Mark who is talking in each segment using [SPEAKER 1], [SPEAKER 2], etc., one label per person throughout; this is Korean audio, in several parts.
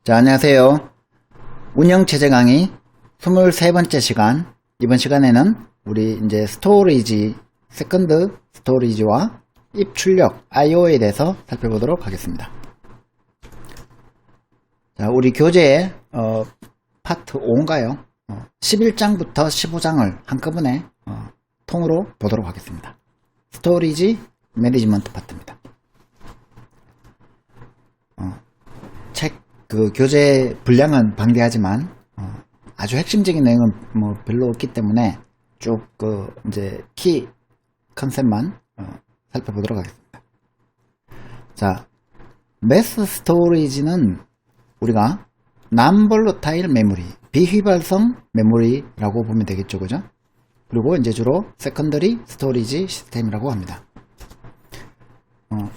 [SPEAKER 1] 자, 안녕하세요. 운영체제 강의 23번째 시간. 이번 시간에는 우리 이제 스토리지, 세컨드 스토리지와 입출력 IO에 대해서 살펴보도록 하겠습니다. 자, 우리 교재의 파트 5인가요? 11장부터 15장을 한꺼번에 통으로 보도록 하겠습니다. 스토리지 매니지먼트 파트입니다. 그 교재 분량은 방대하지만 아주 핵심적인 내용은 뭐 별로 없기 때문에 쭉 이제 키 컨셉만 살펴보도록 하겠습니다. 자, 매스 스토리지는 우리가 non-volatile 메모리, 비휘발성 메모리라고 보면 되겠죠, 그죠? 그리고 이제 주로 세컨더리 스토리지 시스템이라고 합니다.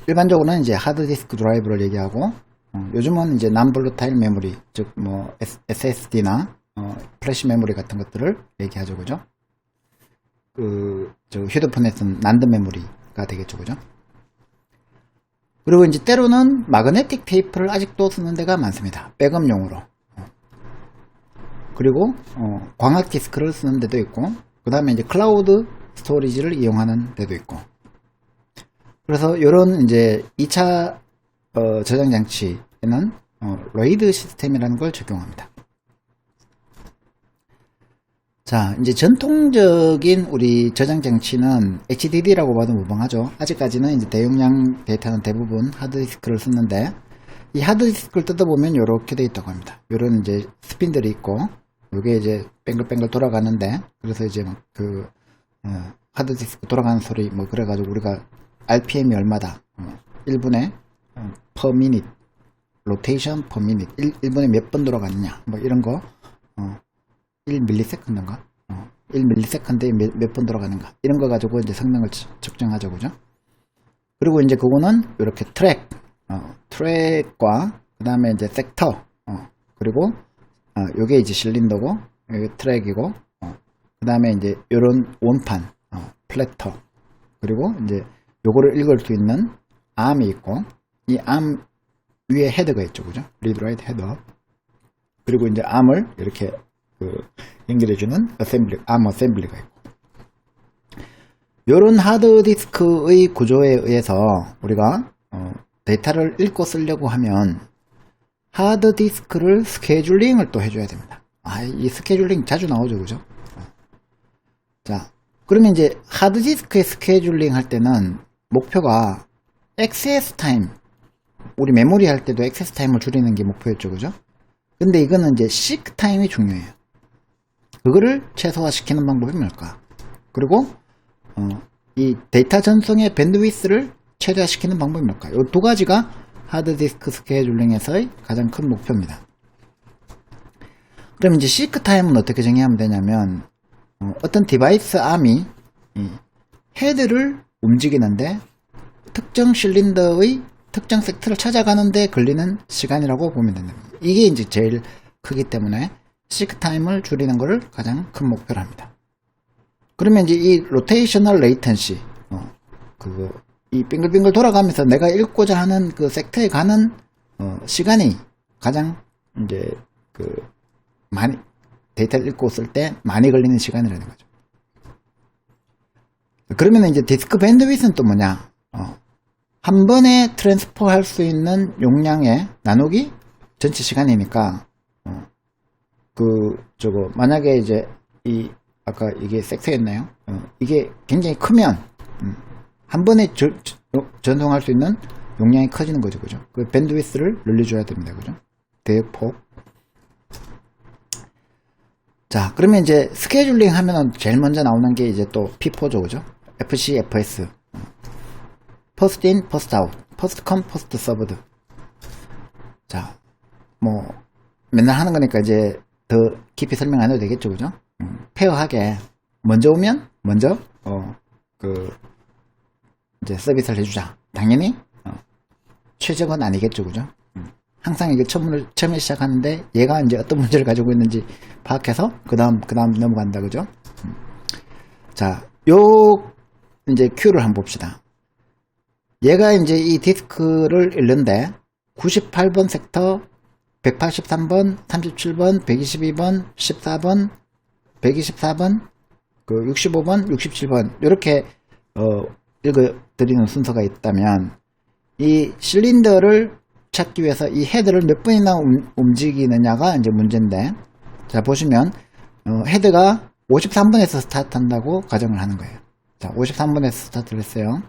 [SPEAKER 1] 일반적으로는 이제 하드디스크 드라이브를 얘기하고, 요즘은 이제 non-volatile 메모리, 즉 뭐 SSD나 플래시 메모리 같은 것들을 얘기하죠, 그죠? 저 휴대폰에 쓰는 난드 메모리가 되겠죠, 그죠? 그리고 이제 때로는 마그네틱 테이프를 아직도 쓰는 데가 많습니다. 백업용으로. 그리고 광학 디스크를 쓰는 데도 있고, 그 다음에 이제 클라우드 스토리지를 이용하는 데도 있고. 그래서 이런 이제 2차 저장 장치에는 RAID 시스템이라는 걸 적용합니다. 자, 이제 전통적인 우리 저장 장치는 HDD라고 봐도 무방하죠. 아직까지는 이제 대용량 데이터는 대부분 하드디스크를 쓰는데, 이 하드디스크를 뜯어보면 이렇게 되어 있다고 합니다. 이런 이제 스핀들이 있고, 이게 이제 뱅글뱅글 돌아가는데, 그래서 이제 하드디스크 돌아가는 소리 뭐 그래가지고 우리가 RPM이 얼마다, 1분에 per minute, rotation per minute, 1분에 몇 번 돌아가느냐, 뭐 이런 거, 1ms인가? 1ms에 몇 번 돌아가는가? 이런 거 가지고 이제 성능을 측정하죠, 그죠? 그리고 이제 그거는 이렇게 트랙과, 그 다음에 이제 섹터, 그리고, 요게 이제 실린더고, 요게 트랙이고, 그 다음에 이제 요런 원판, 플래터, 그리고 이제 요거를 읽을 수 있는 암이 있고, 이 암 위에 헤더가 있죠, 그죠? 리드 라이트 헤더. 그리고 이제 암을 이렇게 연결해주는 암 어셈블리가 있고. 요런 하드디스크의 구조에 의해서 우리가 데이터를 읽고 쓰려고 하면 하드디스크를 스케줄링을 또 해줘야 됩니다. 이 스케줄링 자주 나오죠, 그죠? 자, 그러면 이제 하드디스크의 스케줄링 할 때는 목표가 액세스 타임, 우리 메모리 할 때도 액세스 타임을 줄이는 게 목표였죠, 그죠? 근데 이거는 이제 시크 타임이 중요해요. 그거를 최소화시키는 방법이 뭘까? 그리고 이 데이터 전송의 밴드위스를 최대화시키는 방법이 뭘까? 이 두 가지가 하드디스크 스케줄링에서의 가장 큰 목표입니다. 그럼 이제 시크 타임은 어떻게 정의하면 되냐면, 어떤 디바이스 암이 헤드를 움직이는데 특정 실린더의 특정 섹트를 찾아가는데 걸리는 시간이라고 보면 된답니다. 이게 이제 제일 크기 때문에 시크 타임을 줄이는 것을 가장 큰 목표로 합니다. 그러면 이제 이 로테이셔널 레이턴시, 이 빙글빙글 돌아가면서 내가 읽고자 하는 그 섹터에 가는 시간이 가장 이제 많이 데이터를 읽고 쓸 때 많이 걸리는 시간이라는 거죠. 그러면 이제 디스크 밴드위스는 또 뭐냐? 한 번에 트랜스퍼 할 수 있는 용량의 나누기 전체 시간이니까, 만약에 이제 아까 이게 섹터였나요? 이게 굉장히 크면, 한 번에 전송할 수 있는 용량이 커지는 거죠, 그죠? 그 밴드위스를 늘려줘야 됩니다, 그죠? 대폭. 자, 그러면 이제 스케줄링 하면은 제일 먼저 나오는 게 이제 또 P4죠, 그죠? FC, FS. First in, first out. First come, first served. 자, 뭐, 맨날 하는 거니까 이제 더 깊이 설명 안 해도 되겠죠, 그죠? 페어하게. 먼저 오면, 먼저, 이제 서비스를 해주자. 당연히, 최적은 아니겠죠, 그죠? 항상 이게 처음에 시작하는데, 얘가 이제 어떤 문제를 가지고 있는지 파악해서, 그 다음 넘어간다, 그죠? 자, 이제 큐를 한번 봅시다. 얘가 이제 이 디스크를 읽는데 98번 섹터 183번, 37번, 122번, 14번, 124번, 그 65번, 67번 이렇게 읽어드리는 순서가 있다면 이 실린더를 찾기 위해서 이 헤드를 몇 번이나 움직이느냐가 이제 문제인데, 자 보시면 헤드가 53번에서 스타트한다고 가정을 하는 거예요. 자 53번에서 스타트를 했어요.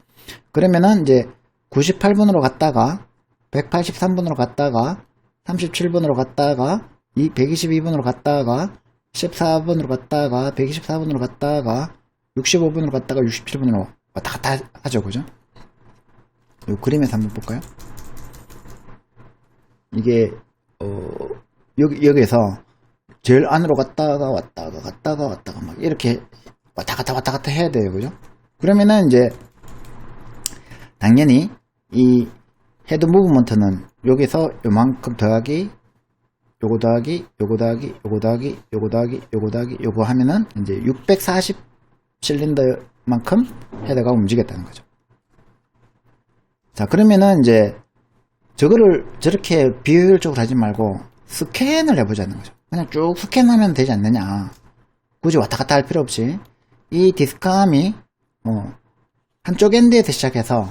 [SPEAKER 1] 그러면은 이제 98번으로 갔다가 183번으로 갔다가 37번으로 갔다가 122번으로 갔다가 14번으로 갔다가 124번으로 갔다가 65번으로 갔다가 67번으로 왔다 갔다 하죠. 그죠? 이 그림에서 한번 볼까요? 이게 여기에서 제일 안으로 갔다가 왔다가 막 이렇게 왔다 갔다 해야 돼요. 그죠? 그러면은 이제 당연히 이 헤드 무브먼트는 여기서 요만큼 더하기 요거 더하기 요거 더하기 요거 더하기 요거 더하기 요거 더하기 요거 하면은 이제 640 실린더만큼 헤드가 움직였다는 거죠. 자 그러면은 이제 저거를 저렇게 비효율적으로 하지 말고 스캔을 해보자는 거죠. 그냥 쭉 스캔하면 되지 않느냐. 굳이 왔다 갔다 할 필요 없이 이 디스크암이 한쪽 엔드에서 시작해서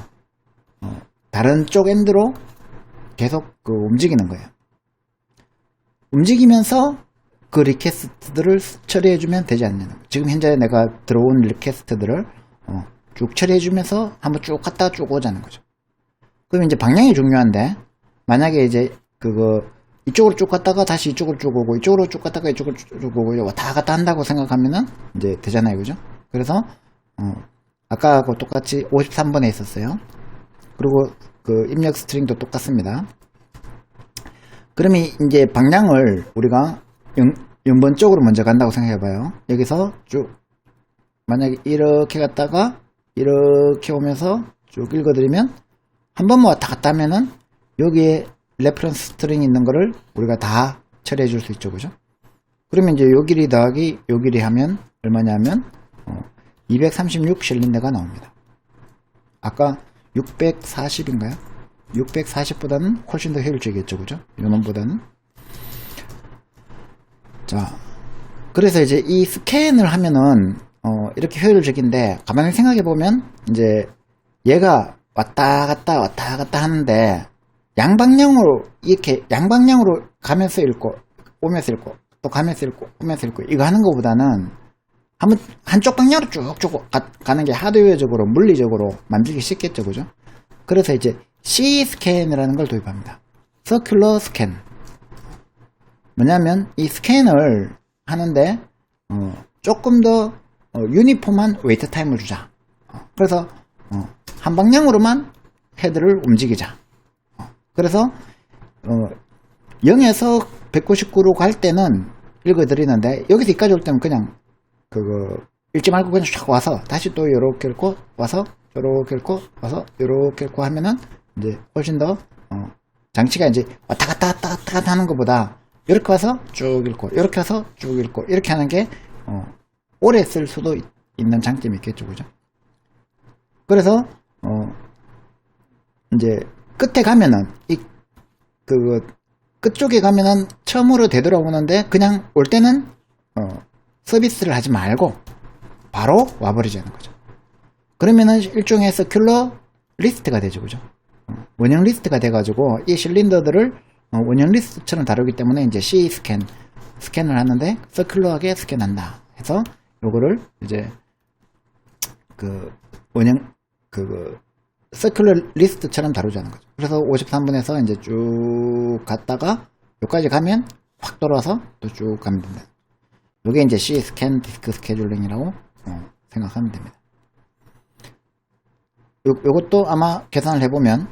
[SPEAKER 1] 다른 쪽 엔드로 계속 움직이는 거예요. 움직이면서 그 리퀘스트들을 처리해주면 되지 않느냐. 지금 현재 내가 들어온 리퀘스트들을 쭉 처리해주면서 한번 쭉 갔다가 쭉 오자는 거죠. 그럼 이제 방향이 중요한데, 만약에 이제 이쪽으로 쭉 갔다가 다시 이쪽으로 쭉 오고 이쪽으로 쭉 갔다가 이쪽으로 쭉 오고 왔다 갔다 한다고 생각하면은 이제 되잖아요. 그죠? 그래서 아까하고 똑같이 53번에 있었어요. 그리고 그 입력 스트링도 똑같습니다. 그러면 이제 방향을 우리가 0번 쪽으로 먼저 간다고 생각해봐요. 여기서 쭉 만약에 이렇게 갔다가 이렇게 오면서 쭉 읽어드리면 한 번만 왔다 갔다 하면은 여기에 레퍼런스 스트링이 있는 거를 우리가 다 처리해 줄 수 있죠. 그죠? 그러면 이제 요 길이 더하기 요 길이 하면 얼마냐면 236 실린더가 나옵니다. 아까 640인가요? 640보다는 훨씬 더 효율적이겠죠. 그죠? 요놈보다는. 자, 그래서 이제 이 스캔을 하면은 이렇게 효율적인데, 가만히 생각해 보면 이제 얘가 왔다 갔다 하는데 양방향으로 이렇게 양방향으로 가면서 읽고 오면서 읽고 또 가면서 읽고 오면서 읽고 이거 하는 것보다는 한쪽 방향으로 쭉쭉 가는 게 하드웨어적으로 물리적으로 만들기 쉽겠죠. 그죠? 그래서 이제 C 스캔이라는 걸 도입합니다. 서큘러 스캔. 뭐냐면 이 스캔을 하는데 조금 더 유니폼한 웨이트 타임을 주자. 그래서 한 방향으로만 헤드를 움직이자. 그래서 0에서 199로 갈 때는 읽어드리는데, 여기서 여기까지 올 때는 그냥 읽지 말고 그냥 쫙 와서 다시 또 요렇게 읽고 와서 요렇게 읽고 와서 요렇게 읽고 하면은 이제 훨씬 더 장치가 이제 왔다 갔다 하는 것보다 이렇게 와서 쭉 읽고 이렇게 와서 쭉 읽고 이렇게 하는 게 오래 쓸 수도 있는 장점이 있겠죠. 그죠? 그래서 이제 끝에 가면은 끝쪽에 가면은 처음으로 되돌아오는데, 그냥 올 때는 서비스를 하지 말고 바로 와버리자는 거죠. 그러면은 일종의 서큘러 리스트가 되죠. 그죠? 원형 리스트가 돼가지고 이 실린더들을 원형 리스트처럼 다루기 때문에 이제 C 스캔을 하는데 서큘러하게 스캔한다 해서 요거를 이제 원형 서큘러 리스트처럼 다루자는 거죠. 그래서 53번에서 이제 쭉 갔다가 여기까지 가면 확 돌아와서 또 쭉 가면 된다. 이게 이제 C 스캔 디스크 스케줄링이라고 생각하면 됩니다. 요것도 아마 계산을 해보면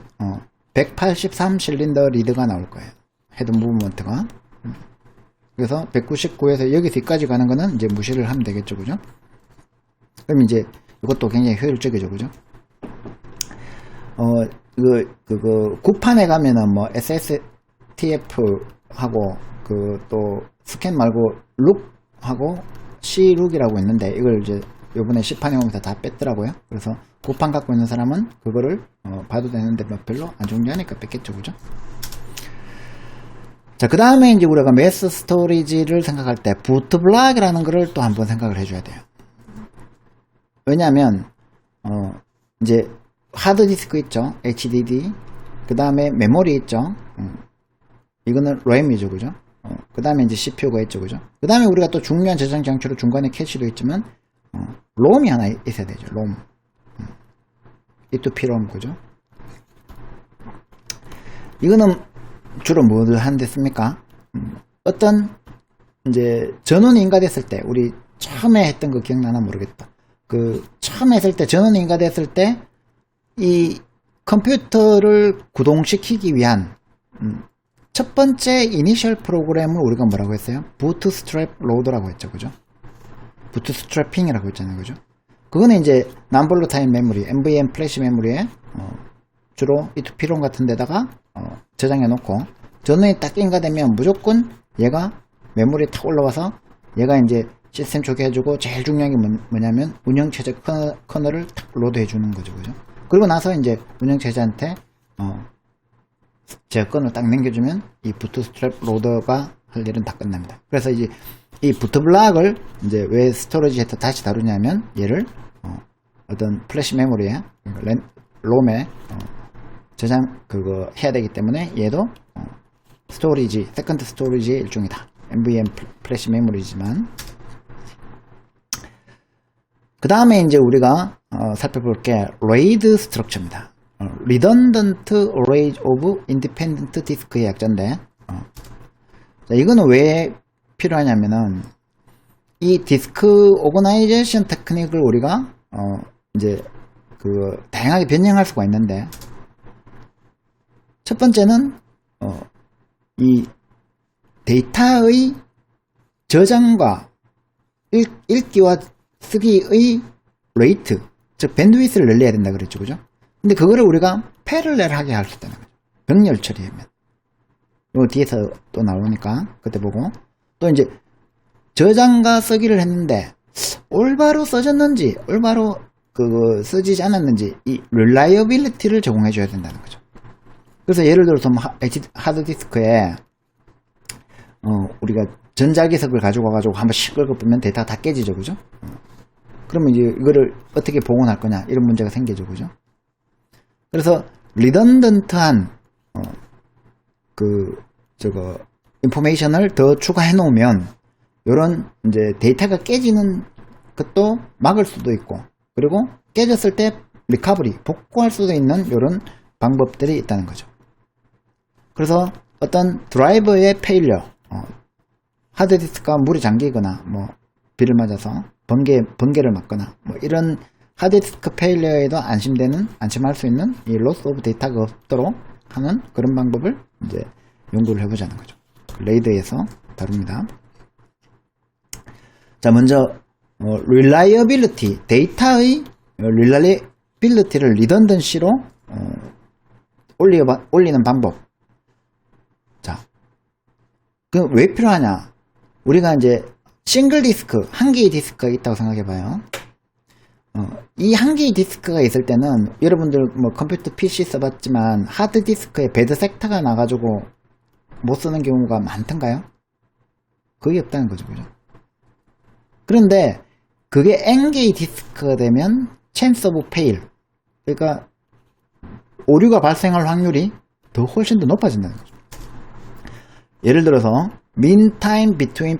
[SPEAKER 1] 183 실린더 리드가 나올 거예요. 헤드 무브먼트가. 그래서 199에서 여기까지 가는 거는 이제 무시를 하면 되겠죠. 그죠? 그럼 이제 이것도 굉장히 효율적이죠. 그죠? 구판에 가면은 뭐 SSTF 하고 또 스캔 말고 룩하고 C룩이라고 있는데, 이걸 이제 요번에 C판에 오면서 다 뺐더라고요. 그래서 구판 갖고 있는 사람은 그거를 봐도 되는데 뭐 별로 안 중요하니까 뺐겠죠. 그죠? 자, 그 다음에 이제 우리가 매스 스토리지를 생각할 때 부트 블락이라는 거를 또 한번 생각을 해줘야 돼요. 왜냐하면 이제 하드디스크 있죠, HDD. 그 다음에 메모리 있죠. 이거는 램이죠, 그죠? 그 다음에 이제 CPU가 있죠, 그죠? 그 다음에 우리가 또 중요한 저장 장치로 중간에 캐시도 있지만 롬이 하나 있어야 되죠, 롬. E2P 롬, 그죠? 이거는 주로 뭐를 하는데 씁니까? 어떤 이제 전원이 인가됐을 때, 우리 처음에 했던 거 기억나나 모르겠다. 그 처음에 했을 때, 전원이 인가됐을 때 이 컴퓨터를 구동시키기 위한 첫 번째 이니셜 프로그램을 우리가 뭐라고 했어요? 부트스트랩 로더라고 했죠, 그죠? 부트스트래핑이라고 했잖아요, 그죠? 그거는 이제 남볼로타임 메모리, NVMe 플래시 메모리에 주로 E2P롬 같은 데다가 저장해 놓고 전원이 딱 인가되면 무조건 얘가 메모리에 탁 올라와서 얘가 이제 시스템 초기해주고 제일 중요한 게 뭐냐면 운영체제 커널을 탁 로드해 주는 거죠, 그죠? 그리고 나서 이제 운영체제한테 제어권을 딱 남겨주면 이 부트스트랩 로더가 할 일은 다 끝납니다. 그래서 이제 이 부트블락을 이제 왜 스토리지에서 다시 다루냐면 얘를 어떤 플래시 메모리에 롬에 저장 그거 해야 되기 때문에 얘도 스토리지, 세컨드 스토리지의 일종이다. NVMe 플래시 메모리지만 그 다음에 이제 우리가 살펴볼 게 RAID 스트럭처입니다. Redundant Array of Independent Disk의 약자인데 자, 이거는 왜 필요하냐면은 이 디스크 오거나이제이션 테크닉을 우리가 이제 그 다양하게 변형할 수가 있는데 첫 번째는 이 데이터의 저장과 읽기와 쓰기의 레이트, 즉 밴드위스를 늘려야 된다 그랬죠, 그죠? 근데 그거를 우리가 패럴렐하게 할 수 있다는 거죠. 병렬 처리하면. 이거 뒤에서 또 나오니까 그때 보고 또 이제 저장과 쓰기를 했는데 올바로 써졌는지 올바로 그거 쓰지지 않았는지 이 릴라이어빌리티를 제공해 줘야 된다는 거죠. 그래서 예를 들어서 뭐 하드디스크에 우리가 전자기석을 가지고 와가지고 한번 씩 긁어보면 데이터가 다 깨지죠, 그죠? 그러면 이제 이거를 어떻게 복원할 거냐 이런 문제가 생기죠, 그죠? 그래서 리던던트한 인포메이션을 더 추가해 놓으면 이런 이제 데이터가 깨지는 것도 막을 수도 있고 그리고 깨졌을 때 리커버리 복구할 수도 있는 이런 방법들이 있다는 거죠. 그래서 어떤 드라이버의 페일러, 하드디스크가 물이 잠기거나 뭐 비를 맞아서 번개를 맞거나 뭐 이런 하드디스크 페일러에도 안심할 수 있는 이 로스 오브 데이터가 없도록 하는 그런 방법을 이제 연구를 해보자는 거죠. 레이드에서 다룹니다. 자, 먼저 reliability, 데이터의 reliability를 리던던시로 올리는 방법. 자, 그 왜 필요하냐? 우리가 이제 싱글 디스크, 한 개의 디스크가 있다고 생각해봐요. 이 한 개의 디스크가 있을 때는 여러분들 뭐 컴퓨터 PC 써봤지만 하드 디스크에 배드 섹터가 나가지고 못 쓰는 경우가 많던가요? 거의 없다는 거죠, 그죠? 그런데 그게 N개의 디스크가 되면 chance of fail, 그러니까 오류가 발생할 확률이 훨씬 더 높아진다는 거죠. 예를 들어서 mean time between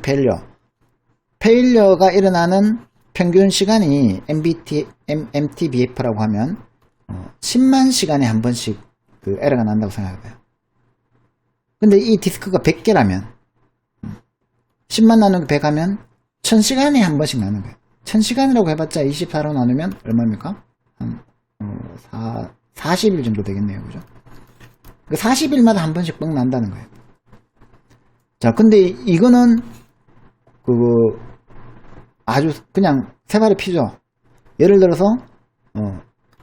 [SPEAKER 1] failure가 일어나는 평균 시간이 MTBF라고 하면 10만 시간에 한 번씩 그 에러가 난다고 생각해봐요. 근데 이 디스크가 100개라면 10만 나누기 100 하면 1000시간에 한 번씩 나는 거예요. 1000시간이라고 해봤자 24로 나누면 얼마입니까? 한 40일 정도 되겠네요, 그죠? 40일마다 한 번씩 뻥 난다는 거예요. 자, 근데 이거는 아주 그냥 세 발의 피죠. 예를 들어서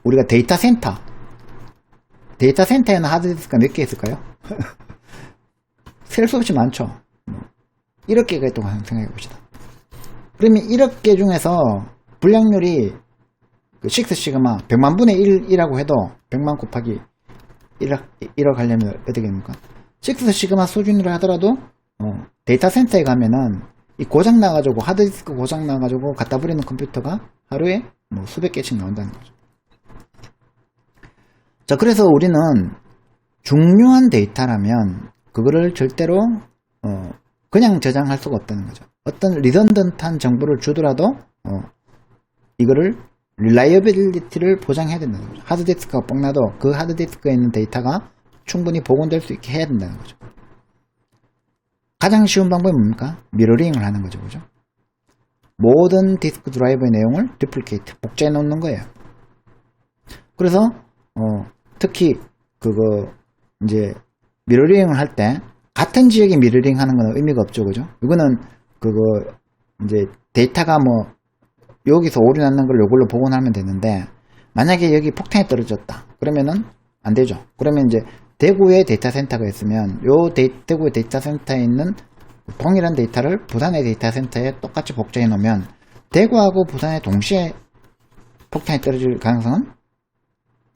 [SPEAKER 1] 우리가 데이터 센터에는 하드디스크가 몇 개 있을까요? 셀 수 없이 많죠. 1억 개가 있다고 생각해 봅시다. 그러면 1억 개 중에서 불량률이 6 시그마 100만 분의 1이라고 해도 100만 곱하기 1억 하려면 어떻게 됩니까? 6 시그마 수준으로 하더라도 데이터 센터에 가면은 이 고장 나가지고 하드디스크 고장 나가지고 갖다 버리는 컴퓨터가 하루에 뭐 수백 개씩 나온다는 거죠. 자, 그래서 우리는 중요한 데이터라면 그거를 절대로 그냥 저장할 수가 없다는 거죠. 어떤 리던던트한 정보를 주더라도 이거를 릴라이어빌리티를 보장해야 된다는 거죠. 하드디스크가 뻥나도 그 하드디스크에 있는 데이터가 충분히 복원될 수 있게 해야 된다는 거죠. 가장 쉬운 방법이 뭡니까? 미러링을 하는 거죠. 그죠? 모든 디스크 드라이브의 내용을 디플리케이트, 복제해 놓는 거예요. 그래서 특히 그거 이제 미러링을 할 때 같은 지역에 미러링 하는 건 의미가 없죠. 그죠? 이거는 그거 이제 데이터가 뭐 여기서 오류 났는 걸 요걸로 복원하면 되는데, 만약에 여기 폭탄이 떨어졌다 그러면은 안 되죠. 그러면 이제 대구에 데이터 센터가 있으면 대구의 데이터 센터에 있는 동일한 데이터를 부산의 데이터 센터에 똑같이 복제해 놓으면 대구하고 부산에 동시에 폭탄이 떨어질 가능성은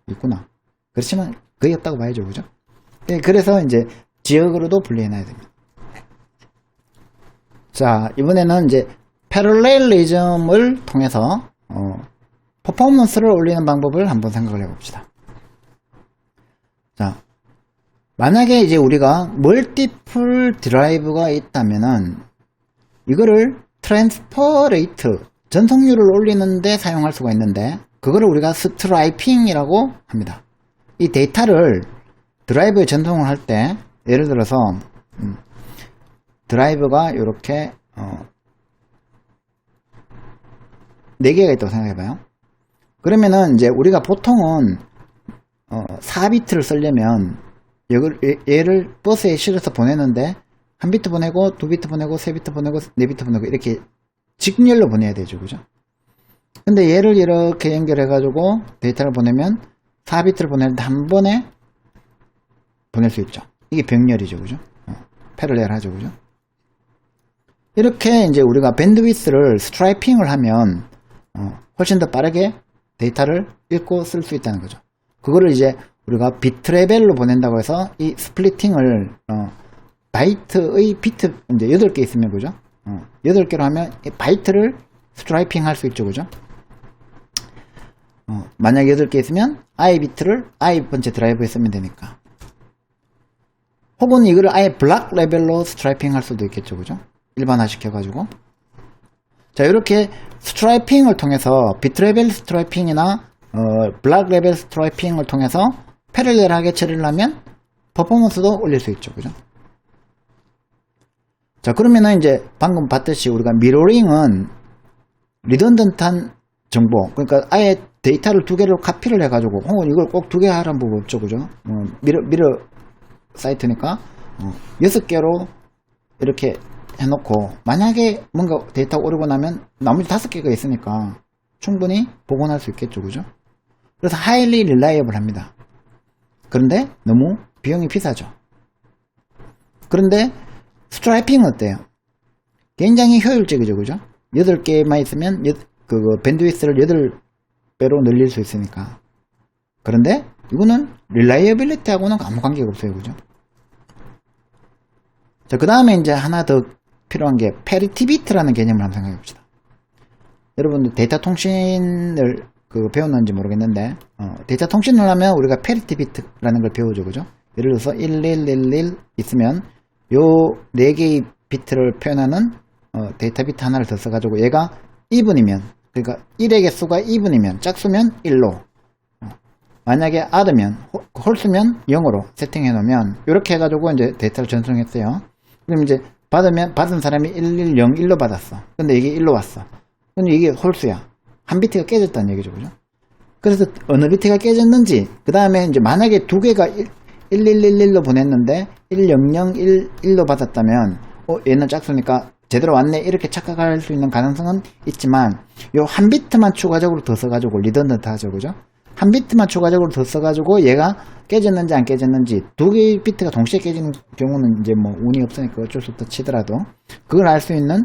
[SPEAKER 1] 있구나. 그렇지만 거의 없다고 봐야죠. 그죠? 네, 그래서 이제 지역으로도 분리해 놔야 됩니다. 자, 이번에는 이제 패럴렐리즘을 통해서 퍼포먼스를 올리는 방법을 한번 생각을 해봅시다. 자, 만약에 이제 우리가 멀티플 드라이브가 있다면은 이거를 트랜스퍼 레이트, 전송률을 올리는데 사용할 수가 있는데, 그거를 우리가 스트라이핑이라고 합니다. 이 데이터를 드라이브에 전송을 할 때, 예를 들어서 드라이브가 이렇게 4개가 있다고 생각해봐요. 그러면은 이제 우리가 보통은 4비트를 쓰려면 얘를 버스에 실어서 보내는데 1비트 보내고 2비트 보내고 3비트 보내고 4비트 보내고 이렇게 직렬로 보내야 되죠. 그죠? 근데 얘를 이렇게 연결해 가지고 데이터를 보내면 4비트를 보내는데 한 번에 보낼 수 있죠. 이게 병렬이죠. 그죠? 패럴렐 하죠. 그죠? 이렇게 이제 우리가 밴드위스를 스트라이핑을 하면 훨씬 더 빠르게 데이터를 읽고 쓸 수 있다는 거죠. 그거를 이제 우리가 비트 레벨로 보낸다고 해서 이 스플리팅을 바이트의 비트 이제 8개 있으면 그죠? 8개로 하면 바이트를 스트라이핑 할 수 있죠. 그죠? 만약 8개 있으면 I 비트를 I 번째 드라이브에 쓰면 되니까. 혹은 이거를 아예 블락 레벨로 스트라이핑 할 수도 있겠죠. 그죠? 일반화 시켜가지고. 자, 이렇게 스트라이핑을 통해서 비트 레벨 스트라이핑이나 블락 레벨 스트라이핑을 통해서 패럴렐하게 처리를 하면 퍼포먼스도 올릴 수 있죠. 그죠? 자, 그러면은 이제 방금 봤듯이 우리가 미러링은 리던던트한 정보, 그러니까 아예 데이터를 2개를 카피를 해가지고, 혹은 이걸 꼭 2개 하라는 법 없죠. 그죠? 미러 사이트니까 6개로 이렇게 해놓고, 만약에 뭔가 데이터가 오르고 나면 나머지 5개가 있으니까 충분히 복원할 수 있겠죠. 그죠? 그래서 하일리 릴라이어블 합니다. 그런데 너무 비용이 비싸죠. 그런데 스트라이핑은 어때요? 굉장히 효율적이죠. 그죠? 8개만 있으면 밴드위스를 8배로 늘릴 수 있으니까. 그런데 이거는 릴라이어빌리티하고는 아무 관계가 없어요. 그죠? 자, 그 다음에 이제 하나 더 필요한 게 페리티 비트라는 개념을 한번 생각해 봅시다. 여러분들 데이터 통신을 배웠는지 모르겠는데, 데이터 통신을 하면 우리가 페리티 비트라는 걸 배우죠. 그죠? 예를 들어서 1111 있으면 요 4개의 비트를 표현하는 데이터 비트 하나를 더 써가지고 얘가 even이면, 그러니까 1의 개수가 even이면, 짝수면 1로, 만약에 odd면, 홀수면 0으로 세팅해 놓으면, 이렇게 해가지고 이제 데이터를 전송했어요. 그럼 이제 받은 사람이 1101로 받았어. 근데 이게 1로 왔어. 근데 이게 홀수야. 한 비트가 깨졌다는 얘기죠. 그죠? 그래서 어느 비트가 깨졌는지, 그 다음에 이제 만약에 2개가 1111로 보냈는데 1001로 받았다면 얘는 짝수니까 제대로 왔네 이렇게 착각할 수 있는 가능성은 있지만, 요 한 비트만 추가적으로 더 써가지고 리던던트 하죠. 그죠? 한 비트만 추가적으로 더 써가지고 얘가 깨졌는지 안 깨졌는지, 2개의 비트가 동시에 깨지는 경우는 이제 뭐 운이 없으니까 어쩔 수 없다 치더라도 그걸 알 수 있는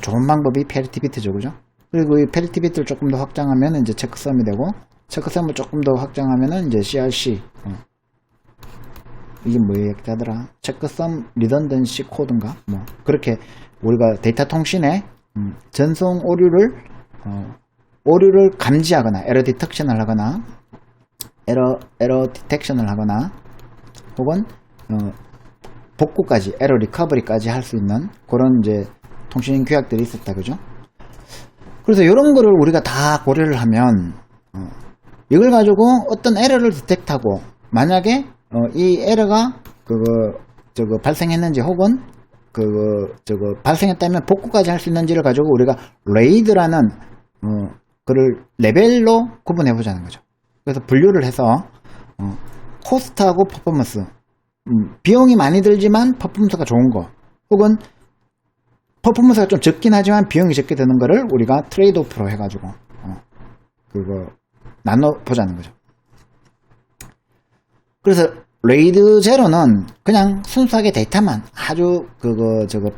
[SPEAKER 1] 좋은 방법이 페리티 비트죠. 그죠? 그리고 이 페리티 비트를 조금 더 확장하면 이제 체크섬이 되고, 체크섬을 조금 더 확장하면은 이제 CRC 이게 뭐였더라? 체크썸 리던던시 코드인가? 뭐 그렇게 우리가 데이터 통신에 전송 오류를 감지하거나 에러 디텍션을 하거나 에러 디텍션을 하거나 혹은 복구까지 에러 리커버리까지 할 수 있는 그런 이제 통신 규약들이 있었다, 그죠? 그래서 이런 거를 우리가 다 고려를 하면 이걸 가지고 어떤 에러를 디텍트하고 만약에 이 에러가 발생했는지 혹은 발생했다면 복구까지 할 수 있는지를 가지고 우리가 레이드라는 그를 레벨로 구분해 보자는 거죠. 그래서 분류를 해서 코스트하고 퍼포먼스, 비용이 많이 들지만 퍼포먼스가 좋은 거, 혹은 퍼포먼스가 좀 적긴 하지만 비용이 적게 드는 거를 우리가 트레이드 오프로 해가지고 나눠 보자는 거죠. 그래서 레이드 제로는 그냥 순수하게 데이터만 아주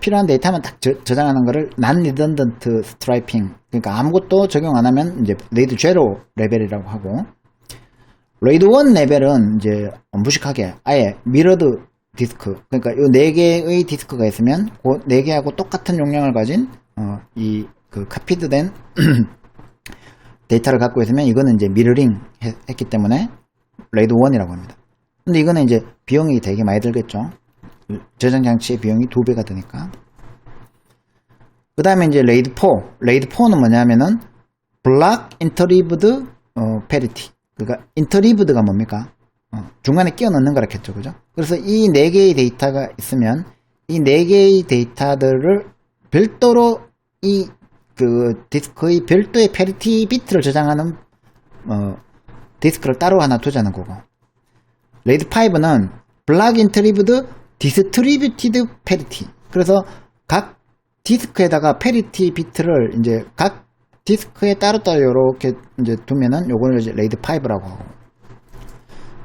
[SPEAKER 1] 필요한 데이터만 딱 저장하는 거를 non-redundant striping, 그러니까 아무것도 적용 안 하면 이제 레이드 제로 레벨이라고 하고, 레이드 1 레벨은 이제 무식하게 아예 미러드 디스크, 그러니까 이 4개의 디스크가 있으면 그 4개하고 똑같은 용량을 가진 카피드된 데이터를 갖고 있으면 이거는 이제 미러링 했기 때문에 레이드 1이라고 합니다. 근데 이거는 이제 비용이 되게 많이 들겠죠. 저장 장치의 비용이 2배가 드니까. 그 다음에 이제 레이드 4. 레이드 4는 뭐냐면은 블락 인터리브드 페리티. 그러니까 인터리브드가 뭡니까? 중간에 끼워 넣는 거라겠죠, 그죠? 그래서 이 4개의 데이터가 있으면 이 4개의 데이터들을 별도로 이 디스크의 별도의 페리티 비트를 저장하는 디스크를 따로 하나 두자는 거고, 레이드 5는 블락 인터리브드 디스트리뷰티드 페리티. 그래서 각 디스크에다가 페리티 비트를 이제 각 디스크에 따로따로 이렇게 이제 두면은 요거를 이제 레이드 5라고 하고,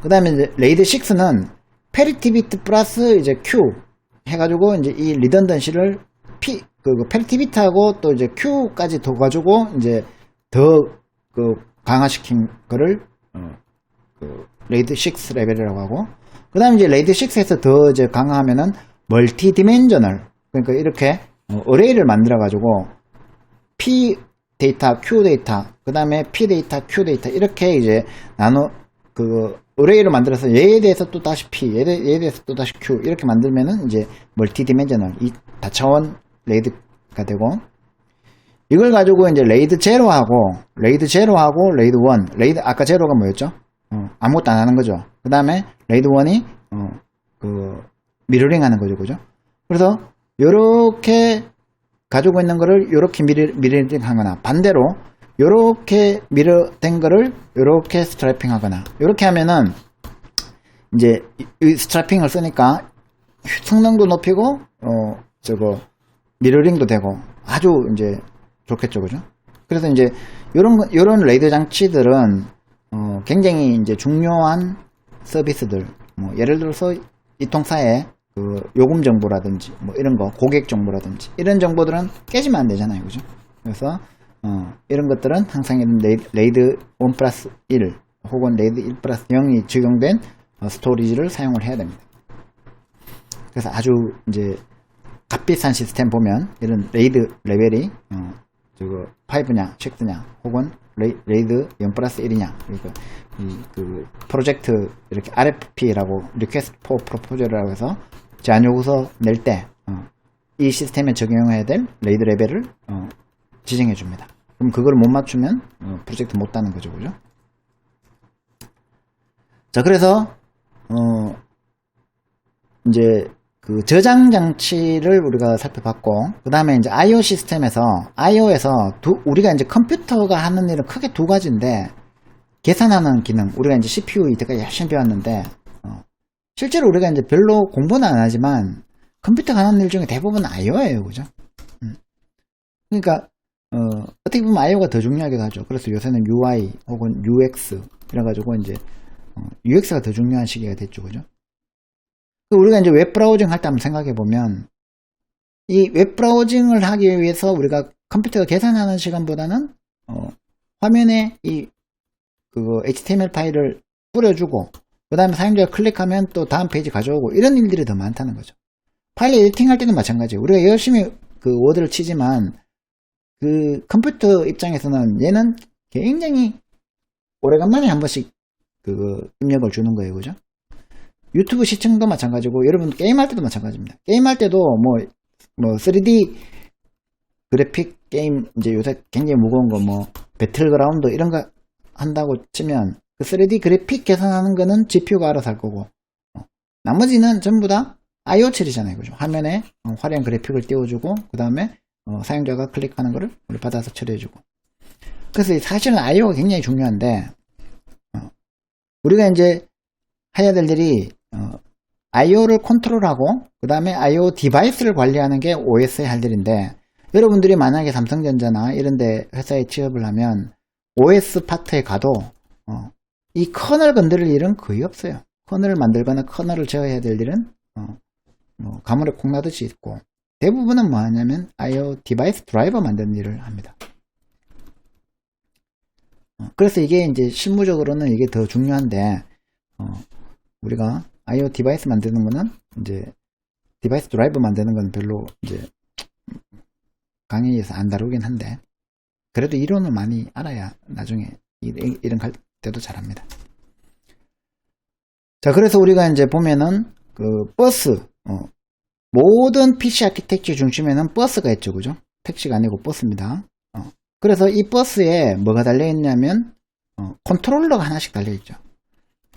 [SPEAKER 1] 그 다음에 이제 레이드 6는 페리티 비트 플러스 이제 Q 해가지고 이제 이 리던던시를 페리티 비트하고 또 이제 Q까지 둬가지고 이제 더 강화시킨 거를 레이드 6 레벨이라고 하고, 그 다음에 이제 레이드 6에서 더 이제 강화하면은 멀티 디멘저널, 그러니까 이렇게 어레이를 만들어 가지고 P 데이터, Q 데이터, 그 다음에 P 데이터, Q 데이터 이렇게 이제 어레이를 만들어서 얘에 대해서 또 다시 P, 얘에 대해서 또 다시 Q 이렇게 만들면은 이제 멀티 디멘저널 이 다차원 레이드가 되고, 이걸 가지고 이제 레이드 제로하고 레이드 1, 레이드 아까 제로가 뭐였죠? 아무것도 안 하는 거죠. 그 다음에 레이드 1이 미러링 하는 거죠, 그죠? 그래서 요렇게 가지고 있는 거를 요렇게 미러링 하거나, 반대로 요렇게 미러된 거를 요렇게 스트라이핑 하거나, 요렇게 하면은 이제 이 스트라이핑을 쓰니까 성능도 높이고 미러링도 되고 아주 이제 좋겠죠, 그죠? 그래서 이제 요런 레이드 장치들은 굉장히 이제 중요한 서비스들, 뭐 예를 들어서 이 통사의 요금 정보라든지 뭐 이런 거, 고객 정보라든지 이런 정보들은 깨지면 안 되잖아요, 그죠? 그래서 이런 것들은 항상 이런 레이드 1 플러스 1 혹은 레이드 1 플러스 0이 적용된 스토리지를 사용을 해야 됩니다. 그래서 아주 이제 값비싼 시스템 보면 이런 레이드 레벨이 5냐 6냐 혹은 레이드 0 플러스 1이냐, 그러니까 프로젝트 이렇게 RFP라고 Request for Proposal이라고 해서 제안 요구서 낼 때 이 시스템에 적용해야 될 레이드 레벨을 지정해 줍니다. 그럼 그걸 못 맞추면 프로젝트 못 따는 거죠, 그죠? 자, 그래서 이제 저장 장치를 우리가 살펴봤고, 그 다음에 이제 IO 시스템에서 IO에서 우리가 이제 컴퓨터가 하는 일은 크게 2가지인데, 계산하는 기능, 우리가 이제 CPU 이때까지 열심히 배웠는데 실제로 우리가 이제 별로 공부는 안 하지만 컴퓨터가 하는 일 중에 대부분 IO예요, 그죠? 그러니까 어떻게 보면 IO가 더 중요하기도 하죠. 그래서 요새는 UI 혹은 UX 이래가지고 이제 UX가 더 중요한 시기가 됐죠, 그죠? 우리가 이제 웹 브라우징 할 때 한번 생각해 보면, 이 웹 브라우징을 하기 위해서 우리가 컴퓨터가 계산하는 시간보다는 화면에 이 HTML 파일을 뿌려주고 그 다음에 사용자가 클릭하면 또 다음 페이지 가져오고 이런 일들이 더 많다는 거죠. 파일 에디팅 할 때도 마찬가지예요. 우리가 열심히 그 워드를 치지만 그 컴퓨터 입장에서는 얘는 굉장히 오래간만에 한 번씩 그 입력을 주는 거예요. 그죠? 유튜브 시청도 마찬가지고 여러분 게임할 때도 마찬가지입니다. 게임할 때도 뭐 3D 그래픽 게임 이제 요새 굉장히 무거운 거 뭐 배틀그라운드 이런 거 한다고 치면 그 3D 그래픽 계산하는 거는 GPU가 알아서 할 거고 나머지는 전부 다 IO 처리잖아요. 그죠? 화면에 화려한 그래픽을 띄워주고 그 다음에 사용자가 클릭하는 거를 우리 받아서 처리해주고 그래서 사실은 IO가 굉장히 중요한데 우리가 이제 해야 될 일이 IO를 컨트롤하고 그 다음에 IO 디바이스를 관리하는 게 OS의 할 일인데 여러분들이 만약에 삼성전자나 이런데 회사에 취업을 하면 OS 파트에 가도 이 커널 건드릴 일은 거의 없어요. 커널을 만들거나 커널을 제어해야 될 일은 뭐 가물에 콩나듯이 있고 대부분은 뭐 하냐면 IO 디바이스 드라이버 만드는 일을 합니다. 그래서 이게 이제 실무적으로는 이게 더 중요한데 우리가 IO 디바이스 만드는 거는 이제 디바이스 드라이버 만드는 건 별로 이제 강의에서 안 다루긴 한데 그래도 이론을 많이 알아야 나중에 이런 갈 때도 잘합니다. 자, 그래서 우리가 이제 보면은 그 버스 모든 PC 아키텍처 중심에는 버스가 있죠. 그죠? 택시가 아니고 버스입니다. 그래서 이 버스에 뭐가 달려있냐면 컨트롤러가 하나씩 달려있죠.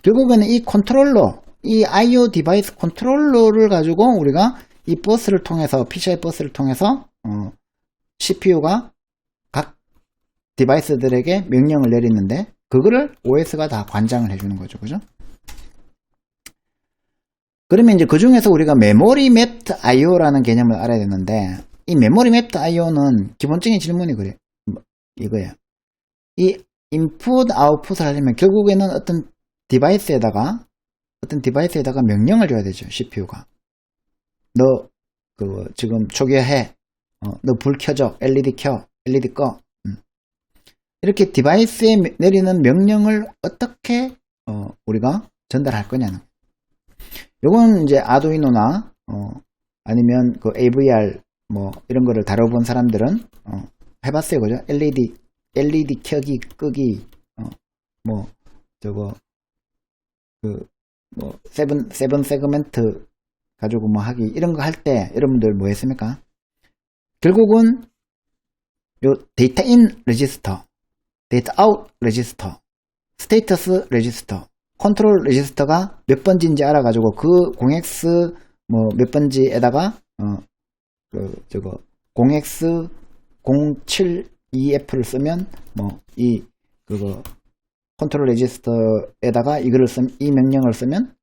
[SPEAKER 1] 결국에는 이 컨트롤러, 이 IO 디바이스 컨트롤러를 가지고 우리가 이 버스를 통해서 PCI 버스를 통해서 CPU가 각 디바이스들에게 명령을 내리는데 그거를 OS가 다 관장을 해주는 거죠. 그죠? 그러면 이제 그 중에서 우리가 메모리 맵드 IO라는 개념을 알아야 되는데 이 메모리 맵드 IO는 기본적인 질문이 그래. 이거예요. 이 인풋 아웃풋을 하려면 결국에는 어떤 디바이스에다가 명령을 줘야 되죠. CPU가. 너 그거 지금 초기화해. 너 불 켜줘. LED 켜. LED 꺼. 이렇게 디바이스에 내리는 명령을 어떻게 우리가 전달할 거냐는. 요건 이제 아두이노나 아니면 그 AVR 뭐 이런 거를 다뤄본 사람들은 해봤어요. 그죠? LED 켜기 끄기 뭐 저거 뭐 세븐 세그멘트 가지고 뭐 하기 이런 거 할 때 여러분들 뭐 했습니까? 결국은 요 데이터 인 레지스터, 데이터 아웃 레지스터, 스테이터스 레지스터, 컨트롤 레지스터가 몇 번지인지 알아가지고 그 0x 뭐 몇 번지에다가 저거 0x 072F를 쓰면 뭐 이 그거 컨트롤 레지스터에다가 이 명령을 쓰면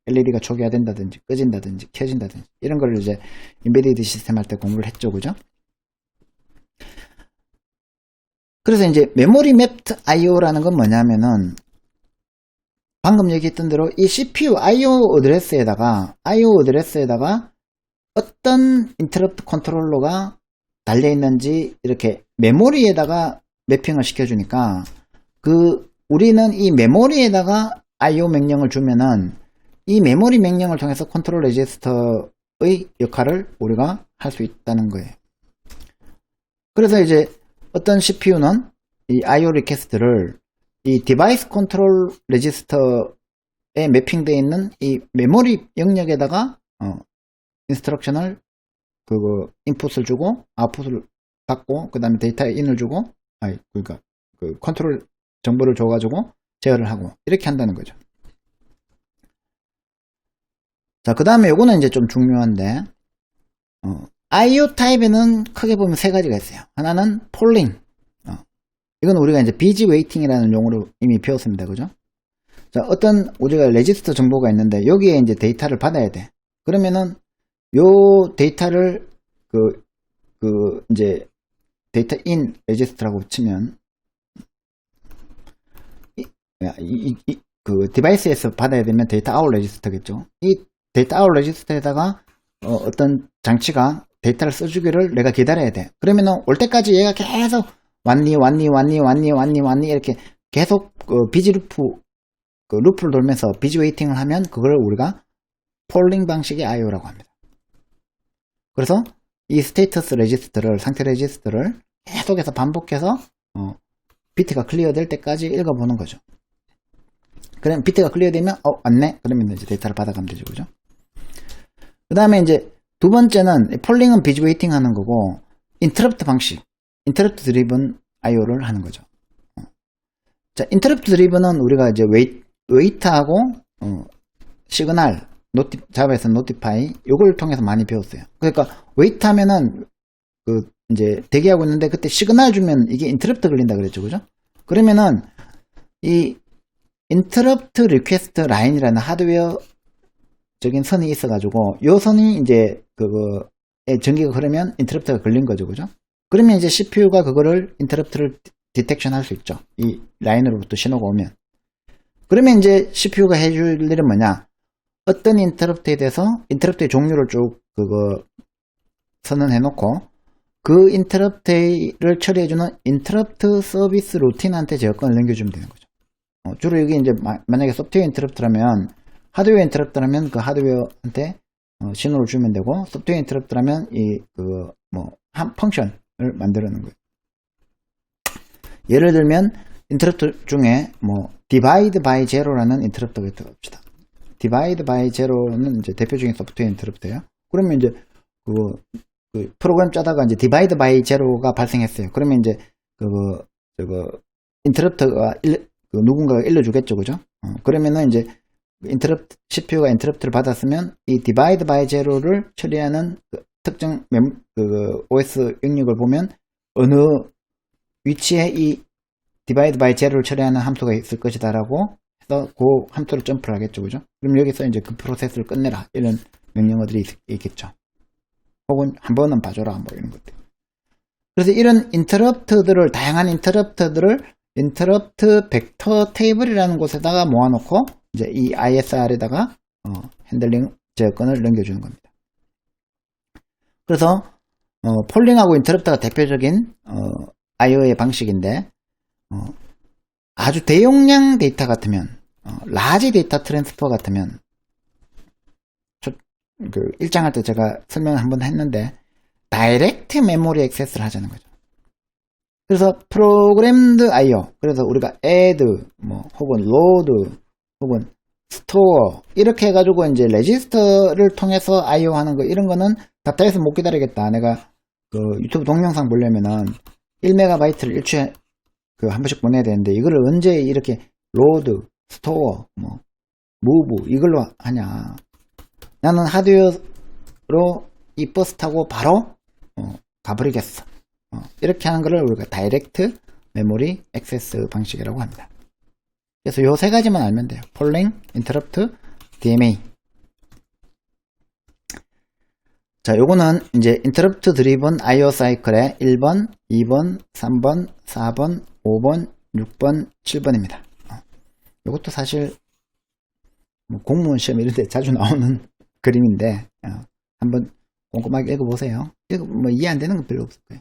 [SPEAKER 1] LED가 초기화된다든지 꺼진다든지 켜진다든지 이런 걸 이제 인베디드 시스템 할 때 공부를 했죠. 그죠? 그래서 이제 메모리 맵드 IO라는 건 뭐냐면은 방금 얘기했던 대로 이 CPU IO 어드레스에다가 어떤 인터럽트 컨트롤러가 달려있는지 이렇게 메모리에다가 매핑을 시켜주니까 우리는 이 메모리에다가 IO 명령을 주면은 이 메모리 명령을 통해서 컨트롤 레지스터의 역할을 우리가 할 수 있다는 거예요. 그래서 이제 어떤 CPU는 이 IO 리퀘스트를 이 디바이스 컨트롤 레지스터에 매핑되어 있는 이 메모리 영역에다가 인스트럭션을 인풋을 주고 아웃풋을 받고 그 다음에 데이터 인을 주고 그러니까 그 컨트롤 정보를 줘가지고 제어를 하고 이렇게 한다는 거죠. 자, 그 다음에 요거는 이제 좀 중요한데 IO 타입에는 크게 보면 세 가지가 있어요. 하나는 폴링. 이건 우리가 이제 비지 웨이팅이라는 용어로 이미 배웠습니다. 그죠? 자, 어떤 우리가 레지스터 정보가 있는데 여기에 이제 데이터를 받아야 돼. 그러면은 요 데이터를 이제 데이터 인 레지스터라고 치면 그 디바이스에서 받아야 되면 데이터 아웃 레지스터겠죠. 이 데이터 아웃 레지스터에다가 어떤 장치가 데이터를 써주기를 내가 기다려야 돼. 그러면은 올 때까지 얘가 계속 왔니 이렇게 계속 비지 루프 그 루프를 돌면서 비지 웨이팅을 하면 그걸 우리가 폴링 방식의 IO라고 합니다. 그래서 이 스테이터스 레지스터를, 상태 레지스터를 계속해서 반복해서 비트가 클리어 될 때까지 읽어보는 거죠. 그럼 비트가 클리어 되면 왔네? 그러면 이제 데이터를 받아가면 되죠. 그죠? 그 다음에 이제 두 번째는 폴링은 비지 웨이팅 하는 거고, 인터럽트 방식, 인터럽트 드리븐 IO를 하는 거죠. 자, 인터럽트 드리븐은 우리가 이제 웨이트하고 시그널, 자바에서 노티파이, 요걸 통해서 많이 배웠어요. 그러니까 웨이트 하면은 이제 대기하고 있는데 그때 시그널 주면 이게 인터럽트 걸린다 그랬죠. 그죠? 그러면은 이 인터럽트 리퀘스트 라인이라는 하드웨어적인 선이 있어가지고 요 선이 이제 그거에 전기가 흐르면 인터럽트가 걸린 거죠. 그죠? 그러면 이제 CPU가 그거를 인터럽트를 디텍션 할 수 있죠. 이 라인으로부터 신호가 오면. 그러면 이제 CPU가 해줄 일은 뭐냐? 어떤 인터럽트에 대해서 인터럽트의 종류를 쭉 선언해 놓고 그 인터럽트를 처리해주는 인터럽트 서비스 루틴한테 제어권을 넘겨주면 되는 거죠. 주로 이게 이제 만약에 소프트웨어 인터럽트라면, 하드웨어 인터럽트라면 그 하드웨어한테 신호를 주면 되고, 소프트웨어 인터럽트라면 한 펑션을 만들어놓는 거예요. 예를 들면 인터럽트 중에 divide by zero라는 인터럽트가 있다고 합시다. divide by zero는 이제 대표적인 소프트웨어 인터럽트예요. 그러면 이제 그 프로그램 짜다가 이제 divide by zero가 발생했어요. 그러면 이제 인터럽트가 누군가가 일러주겠죠. 그죠? 그러면은 이제 CPU가 인터럽트를 받았으면 이 divide by zero를 처리하는 특정 OS 영역을 보면 어느 위치에 이 divide by zero를 처리하는 함수가 있을 것이다 라고 해서 그 함수를 점프를 하겠죠. 그죠? 그럼 여기서 이제 그 프로세스를 끝내라 이런 명령어들이 있겠죠. 혹은 한 번은 봐줘라 이런 것들. 그래서 이런 인터럽트들을, 다양한 인터럽트들을 인터럽트 벡터 테이블이라는 곳에다가 모아놓고 이제 이 ISR에다가 핸들링 제어권을 넘겨주는 겁니다. 그래서 폴링하고 인터럽트가 대표적인 IO의 방식인데, 아주 대용량 데이터 같으면, 라지 데이터 트랜스퍼 같으면, 일장할 때 제가 설명을 한번 했는데, 다이렉트 메모리 액세스를 하자는 거죠. 그래서 프로그램드 IO, 그래서 우리가 add, 혹은 load, 혹은 store, 이렇게 해가지고 이제 레지스터를 통해서 IO 하는 거, 이런 거는 답답해서 못 기다리겠다. 내가 유튜브 동영상 보려면은 1MB를 일주일에 한 번씩 보내야 되는데, 이거를 언제 이렇게 load, store, move, 이걸로 하냐. 나는 하드웨어로 이 버스 타고 바로 가버리겠어. 이렇게 하는 거를 우리가 다이렉트 메모리 액세스 방식이라고 합니다. 그래서 요 세 가지만 알면 돼요. 폴링, 인터럽트, DMA. 자, 요거는 이제 인터럽트 드리븐 IO 사이클의 1번, 2번, 3번, 4번, 5번, 6번, 7번입니다. 요것도 사실 공무원 시험 이런 데 자주 나오는 그림인데 한번 꼼꼼하게 읽어보세요. 이해 안 되는 건 별로 없을 거예요.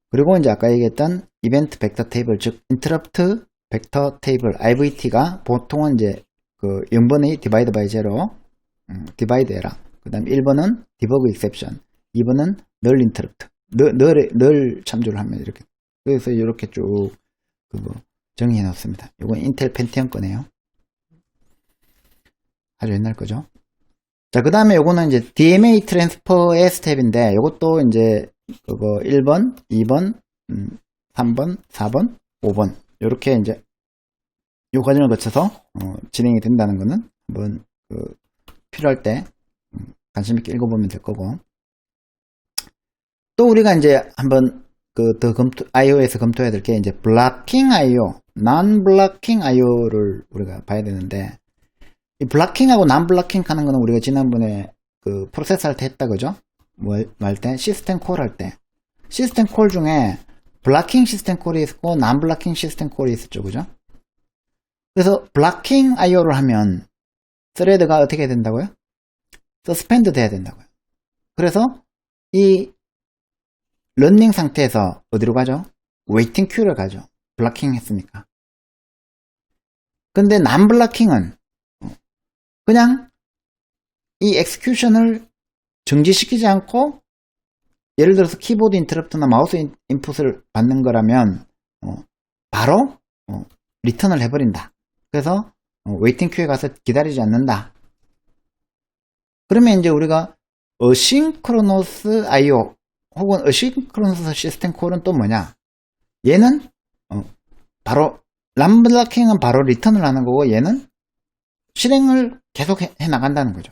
[SPEAKER 1] 그리고 이제 아까 얘기했던 이벤트 벡터 테이블, 즉 인터럽트 벡터 테이블 IVT가 보통은 이제 0번의 디바이드 바이 제로, 디바이드 해라. 그 다음 1번은 디버그 익셉션, 2번은 널 인터럽트, 널 참조를 하면 이렇게. 그래서 이렇게 쭉 정의해 놓습니다. 이건 인텔 펜티엄 거네요. 아주 옛날 거죠. 자, 그 다음에 요거는 이제 DMA 트랜스퍼의 스텝인데, 요것도 이제 1번, 2번, 3번, 4번, 5번. 요렇게 이제 요 과정을 거쳐서 진행이 된다는 거는 한번 필요할 때 관심 있게 읽어보면 될 거고. 또 우리가 이제 한번 IO에서 검토해야 될 게 이제 블락킹 IO, non-blocking IO를 우리가 봐야 되는데, 이 블락킹하고 non-blocking 하는 거는 우리가 지난번에 프로세스 할 때 했다, 그죠? 할 때? 시스템 콜 할 때. 시스템 콜 중에 블락킹 시스템 콜이 있고 non-blocking 시스템 콜이 있었죠, 그죠? 그래서 블락킹 IO를 하면 스레드가 어떻게 된다고요? 서스펜드 돼야 된다고요. 그래서 이 런닝 상태에서 어디로 가죠? 웨이팅 큐를 가죠. 블락킹 했으니까. 근데 non-blocking은 그냥 이 execution을 정지시키지 않고 예를 들어서 키보드 인터럽트나 마우스 인풋을 받는 거라면 바로 리턴을 해버린다. 그래서 웨이팅 큐에 가서 기다리지 않는다. 그러면 이제 우리가 어싱크로너스 IO 혹은 어싱크로너스 시스템 콜은 또 뭐냐? 얘는 바로 non-blocking은 바로 리턴을 하는 거고 얘는 실행을 계속 해 나간다는 거죠.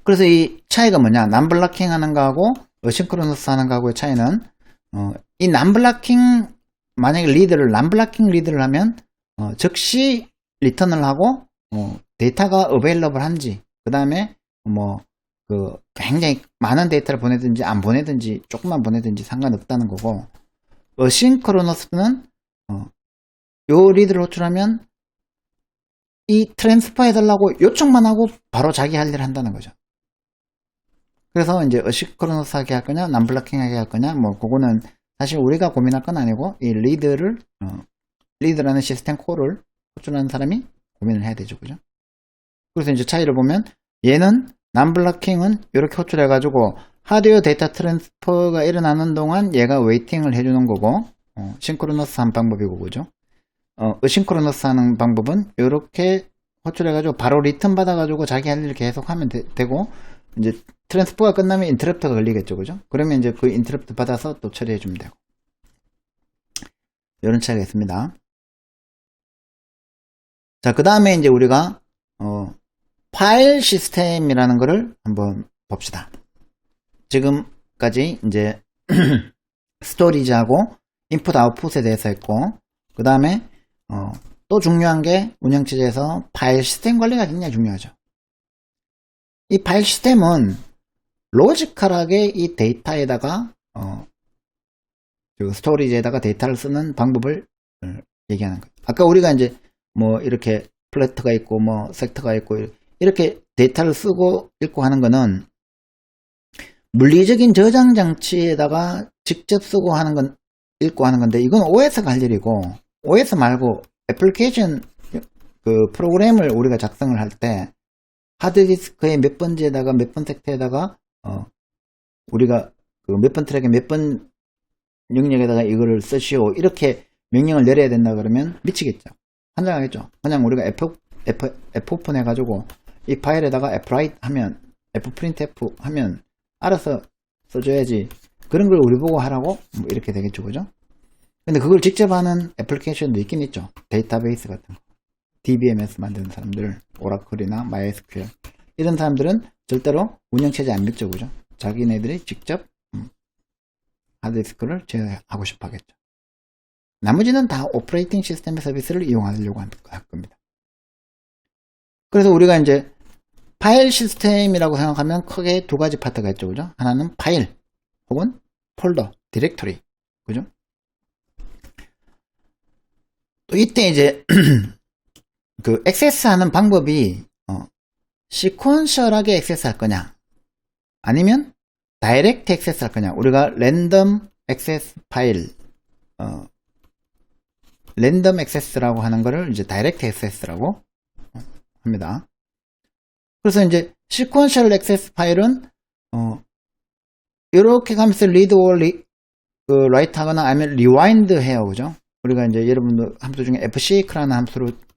[SPEAKER 1] 그래서 이 차이가 뭐냐? non-blocking 하는 거하고 어싱크로너스 하는 거하고의 차이는 이 non-blocking 만약에 non-blocking 리드를 하면 즉시 리턴을 하고 데이터가 available 한지 그 다음에 굉장히 많은 데이터를 보내든지 안 보내든지 조금만 보내든지 상관없다는 거고 어싱크로너스는 요 리드를 호출하면 이 트랜스퍼 해달라고 요청만 하고 바로 자기 할 일을 한다는 거죠. 그래서 이제 어싱크로너스 하게 할 거냐 non-blocking 하게 할 거냐 그거는 사실 우리가 고민할 건 아니고 이 리드라는 시스템 콜을 호출하는 사람이 고민을 해야 되죠. 그죠? 그래서 이제 차이를 보면 얘는 non-blocking은 이렇게 호출해 가지고 하드웨어 데이터 트랜스퍼가 일어나는 동안 얘가 웨이팅을 해주는 거고 싱크로너스 한 방법이고 그죠? 어싱크로너스 하는 방법은 이렇게 호출해 가지고 바로 리턴 받아 가지고 자기 할 일을 계속 하면 되고 이제 트랜스퍼가 끝나면 인터럽트가 걸리겠죠. 그죠? 그러면 이제 그 인터럽트 받아서 또 처리해 주면 되고 이런 차이가 있습니다. 자, 그 다음에 이제 우리가 파일 시스템이라는 거를 한번 봅시다. 지금까지 이제 스토리지하고 인풋 아웃풋에 대해서 했고 그 다음에 또 중요한 게 운영체제에서 파일 시스템 관리가 굉장히 중요하죠. 이 파일 시스템은 로지컬하게 이 데이터에다가 스토리지에다가 데이터를 쓰는 방법을 얘기하는 거예요. 아까 우리가 이제 이렇게 플래트가 있고 섹터가 있고 이렇게 데이터를 쓰고 읽고 하는 거는 물리적인 저장 장치에다가 직접 쓰고 하는 건 읽고 하는 건데 이건 OS가 할 일이고 OS 말고 애플리케이션 그 프로그램을 우리가 작성을 할 때 하드디스크의 몇 번지에다가 몇 번 섹터에다가 우리가 그 몇 번 트랙에 몇 번 영역에다가 이거를 쓰시오 이렇게 명령을 내려야 된다 그러면 미치겠죠. 환장하겠죠. 그냥 우리가 F 오픈 해가지고 이 파일에다가 Fwrite 하면 Fprintf 하면 알아서 써줘야지 그런 걸 우리 보고 하라고 이렇게 되겠죠. 그죠? 근데 그걸 직접 하는 애플리케이션도 있긴 있죠. 데이터베이스 같은 거. DBMS 만드는 사람들, 오라클이나 MySQL 이런 사람들은 절대로 운영체제 안 믿죠. 그죠? 자기네들이 직접 하드디스크를 제어하고 싶어 하겠죠. 나머지는 다 오퍼레이팅 시스템의 서비스를 이용하려고 할 겁니다. 그래서 우리가 이제 파일 시스템이라고 생각하면 크게 두 가지 파트가 있죠. 그죠? 하나는 파일 혹은 폴더, 디렉토리. 그죠? 또 이때 이제 그 액세스 하는 방법이 시퀀셜하게 액세스 할 거냐 아니면 다이렉트 액세스 할 거냐. 우리가 랜덤 액세스 파일 랜덤 액세스라고 하는 거를 이제 다이렉트 액세스라고 합니다. 그래서 이제 시퀀셜 액세스 파일은 이렇게 가면서 리드 or 라이트 하거나 아니면 리와인드 해요. 그죠? 우리가 이제 여러분들 함수 중에 fshak라는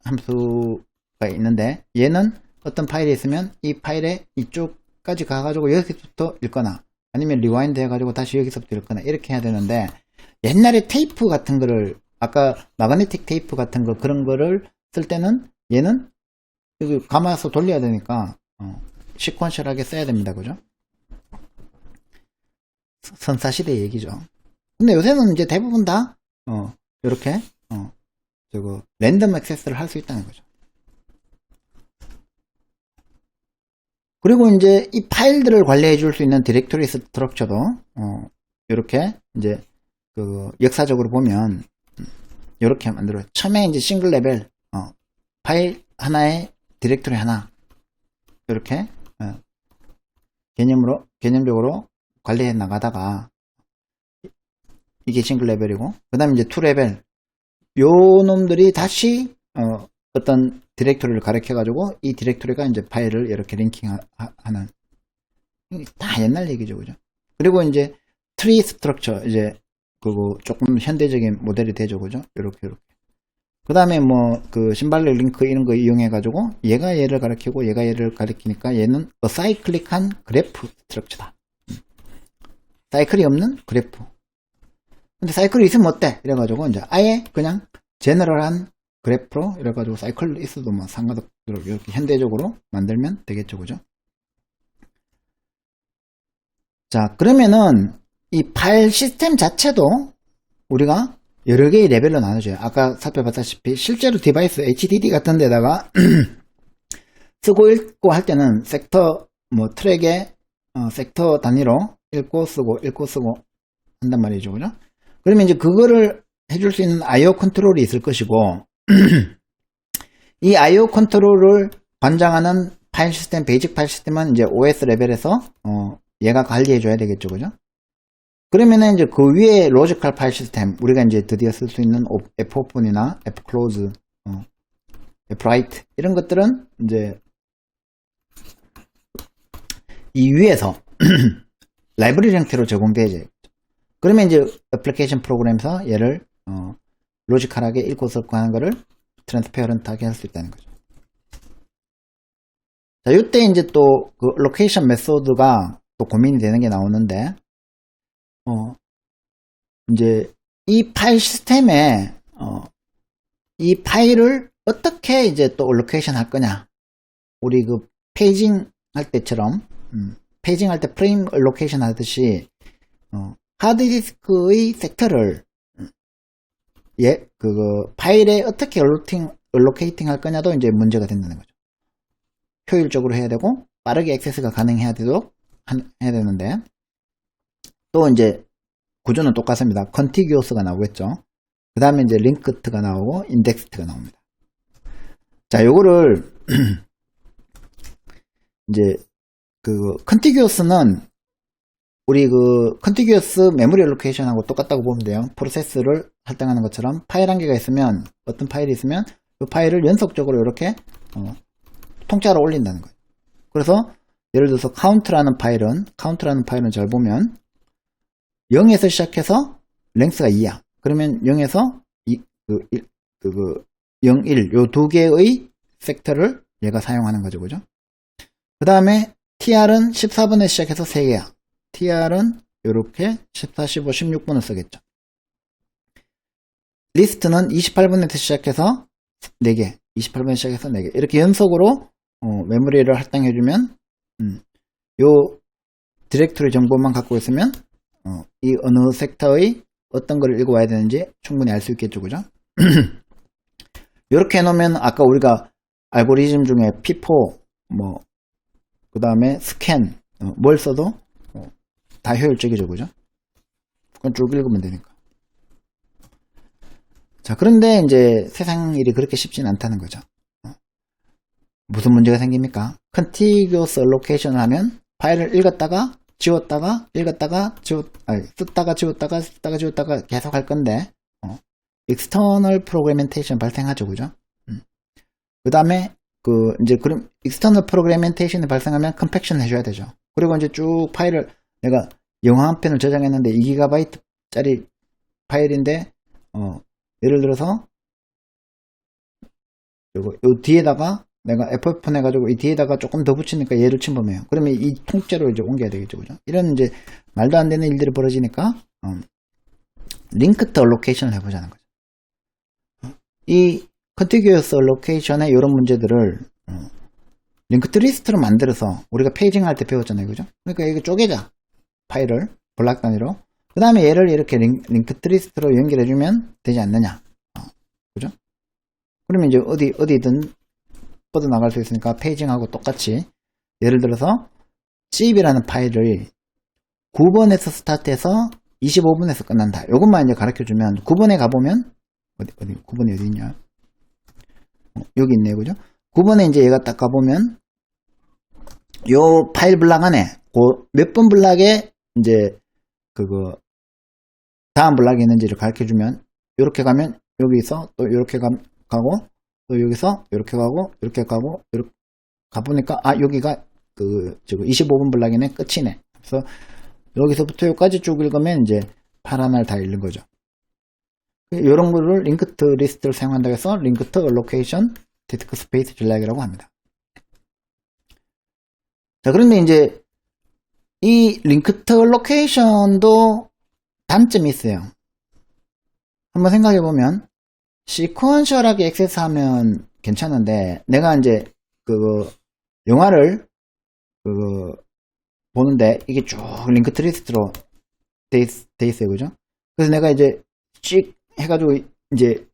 [SPEAKER 1] 함수가 있는데 얘는 어떤 파일이 있으면 이 파일에 이쪽까지 가가지고 여기서부터 읽거나 아니면 리와인드 해가지고 다시 여기서부터 읽거나 이렇게 해야 되는데 옛날에 테이프 같은 거를 아까 마그네틱 테이프 같은 거 그런 거를 쓸 때는 얘는 여기 감아서 돌려야 되니까 시퀀셜하게 써야 됩니다. 그죠? 선사시대 얘기죠. 근데 요새는 이제 대부분 다 이렇게 랜덤 액세스를 할 수 있다는 거죠. 그리고 이제 이 파일들을 관리해 줄 수 있는 디렉토리 스트럭처도 이렇게 이제 그 역사적으로 보면 이렇게 만들어요. 처음에 이제 싱글 레벨 파일 하나에 디렉토리 하나 이렇게 개념적으로 관리해 나가다가 이게 싱글 레벨이고 그 다음에 이제 2레벨 요 놈들이 다시 어떤 디렉토리를 가리켜가지고 이 디렉토리가 이제 파일을 이렇게 링킹하는 다 옛날 얘기죠, 그죠? 그리고 이제 트리 스트럭처 이제 그거 조금 현대적인 모델이 되죠, 그죠? 이렇게. 그 다음에 뭐 그 심발렉 링크 이런 거 이용해가지고 얘가 얘를 가리키고 얘가 얘를 가리키니까 얘는 어사이클릭한 그래프 스트럭처다. 사이클이 없는 그래프. 근데 사이클이 있으면 어때? 이래가지고 이제 아예 그냥 제너럴한 그래프로 이래가지고 사이클 있어도 뭐 상관없도록 이렇게 현대적으로 만들면 되겠죠, 그죠? 자, 그러면은 이 파일 시스템 자체도 우리가 여러 개의 레벨로 나눠줘요. 아까 살펴봤다시피 실제로 디바이스 HDD 같은 데다가 쓰고 읽고 할 때는 섹터 뭐 트랙에 섹터 단위로 읽고 쓰고 한단 말이죠, 그죠? 그러면 이제 그거를 해줄 수 있는 IO 컨트롤이 있을 것이고 이 IO 컨트롤을 관장하는 파일 시스템, 베이직 파일 시스템은 이제 OS 레벨에서 얘가 관리해 줘야 되겠죠, 그죠? 그러면은 이제 그 위에 로지컬 파일 시스템, 우리가 이제 드디어 쓸 수 있는 F-open이나 F-close, F-write 이런 것들은 이제 이 위에서 라이브러리 형태로 제공되죠. 그러면 이제 애플리케이션 프로그램에서 얘를 로지컬하게 읽고 쓰고 하는 거를 트랜스페어런트하게 할 수 있다는 거죠. 자, 이때 이제 또 그 로케이션 메소드가 또 고민이 되는 게 나오는데, 이제 이 파일 시스템에 이 파일을 어떻게 이제 또 로케이션 할 거냐. 우리 그 페이징 할 때처럼 페이징 할 때 프레임 로케이션 하듯이 하드디스크의 섹터를 그 파일에 어떻게 얼로케이팅 할 거냐도 이제 문제가 된다는 거죠. 효율적으로 해야 되고 빠르게 액세스가 가능해야 해야 되는데 또 이제 구조는 똑같습니다. 컨티기오스가 나오겠죠. 그 다음에 이제 링크트가 나오고 인덱스트가 나옵니다. 자, 요거를 이제 그 컨티기오스는 우리 그 컨티기오스 메모리 알로케이션하고 똑같다고 보면 돼요. 프로세스를 할당하는 것처럼 파일 한 개가 있으면 어떤 파일이 있으면 그 파일을 연속적으로 이렇게 통째로 올린다는 거예요. 그래서 예를 들어서 카운트라는 파일은 잘 보면 0에서 시작해서 랭스가 2야. 그러면 0에서 0, 1 요 두 개의 섹터를 얘가 사용하는 거죠, 그죠? 그 다음에 TR은 14번에 시작해서 3개야. TR은 이렇게 14, 15, 16번을 쓰겠죠. 리스트는 28번에서 시작해서 4개, 28번에 시작해서 4개. 이렇게 연속으로 메모리를 할당해주면 요 디렉토리 정보만 갖고 있으면 이 어느 섹터의 어떤 걸 읽어와야 되는지 충분히 알 수 있겠죠, 그죠? 이렇게 해놓으면 아까 우리가 알고리즘 중에 P4, 그 다음에 스캔, 뭘 써도 다 효율적이죠, 그죠? 그건 쭉 읽으면 되니까. 자, 그런데 이제 세상 일이 그렇게 쉽진 않다는 거죠. 무슨 문제가 생깁니까? 컨티기오스 알로케이션을 하면 파일을 읽었다가 지웠다가 썼다가 지웠다가 계속 할 건데 external fragmentation 발생하죠, 그죠? 그 다음에 이제 그럼 external fragmentation이 발생하면 컴팩션 해줘야 되죠. 그리고 이제 쭉 파일을 내가 영화 한 편을 저장했는데 2GB짜리 파일인데 예를 들어서 요 뒤에다가 내가 F4 해가지고 이 뒤에다가 조금 더 붙이니까 얘를 침범해요. 그러면 이 통째로 이제 옮겨야 되겠죠, 그죠? 이런 이제 말도 안 되는 일들이 벌어지니까 링크트 알로케이션을 해보자는 거죠. 이 컨티기어스 알로케이션의 이런 문제들을 링크트 리스트로 만들어서 우리가 페이징 할 때 배웠잖아요, 그죠? 그러니까 이거 쪼개자 파일을 블락 단위로. 그 다음에 얘를 이렇게 링크트 리스트로 연결해주면 되지 않느냐, 그죠? 그러면 이제 어디든 뻗어나갈 수 있으니까 페이징하고 똑같이 예를 들어서 zip이라는 파일을 9번에서 스타트해서 25번에서 끝난다. 이것만 이제 가르쳐주면 9번에 가보면 9번이 어디 있냐? 여기 있네요, 그죠? 9번에 이제 얘가 딱 가보면 요 파일 블락 안에 몇 번 블락에 이제 다음 블락이 있는지를 가르쳐주면 이렇게 가면 여기서 또 이렇게 가고 또 여기서 이렇게 가고 이렇게 가고 이렇게 가보니까 여기가 지금 25분 블락이네. 끝이네. 그래서 여기서부터 여기까지 쭉 읽으면 이제 파란 알 다 읽는 거죠. 이런 거를 링크트 리스트를 사용한다고 해서 링크트 알로케이션 디스크 스페이스 전략이라고 합니다. 자, 그런데 이제 이 링크트 알로케이션도 단점이 있어요. 한번 생각해 보면 시퀀셜하게 액세스하면 괜찮은데 내가 이제 영화를 보는데 이게 쭉 링크트 리스트로 돼 있어요. 그죠? 그래서 내가 이제 찍 해가지고 이제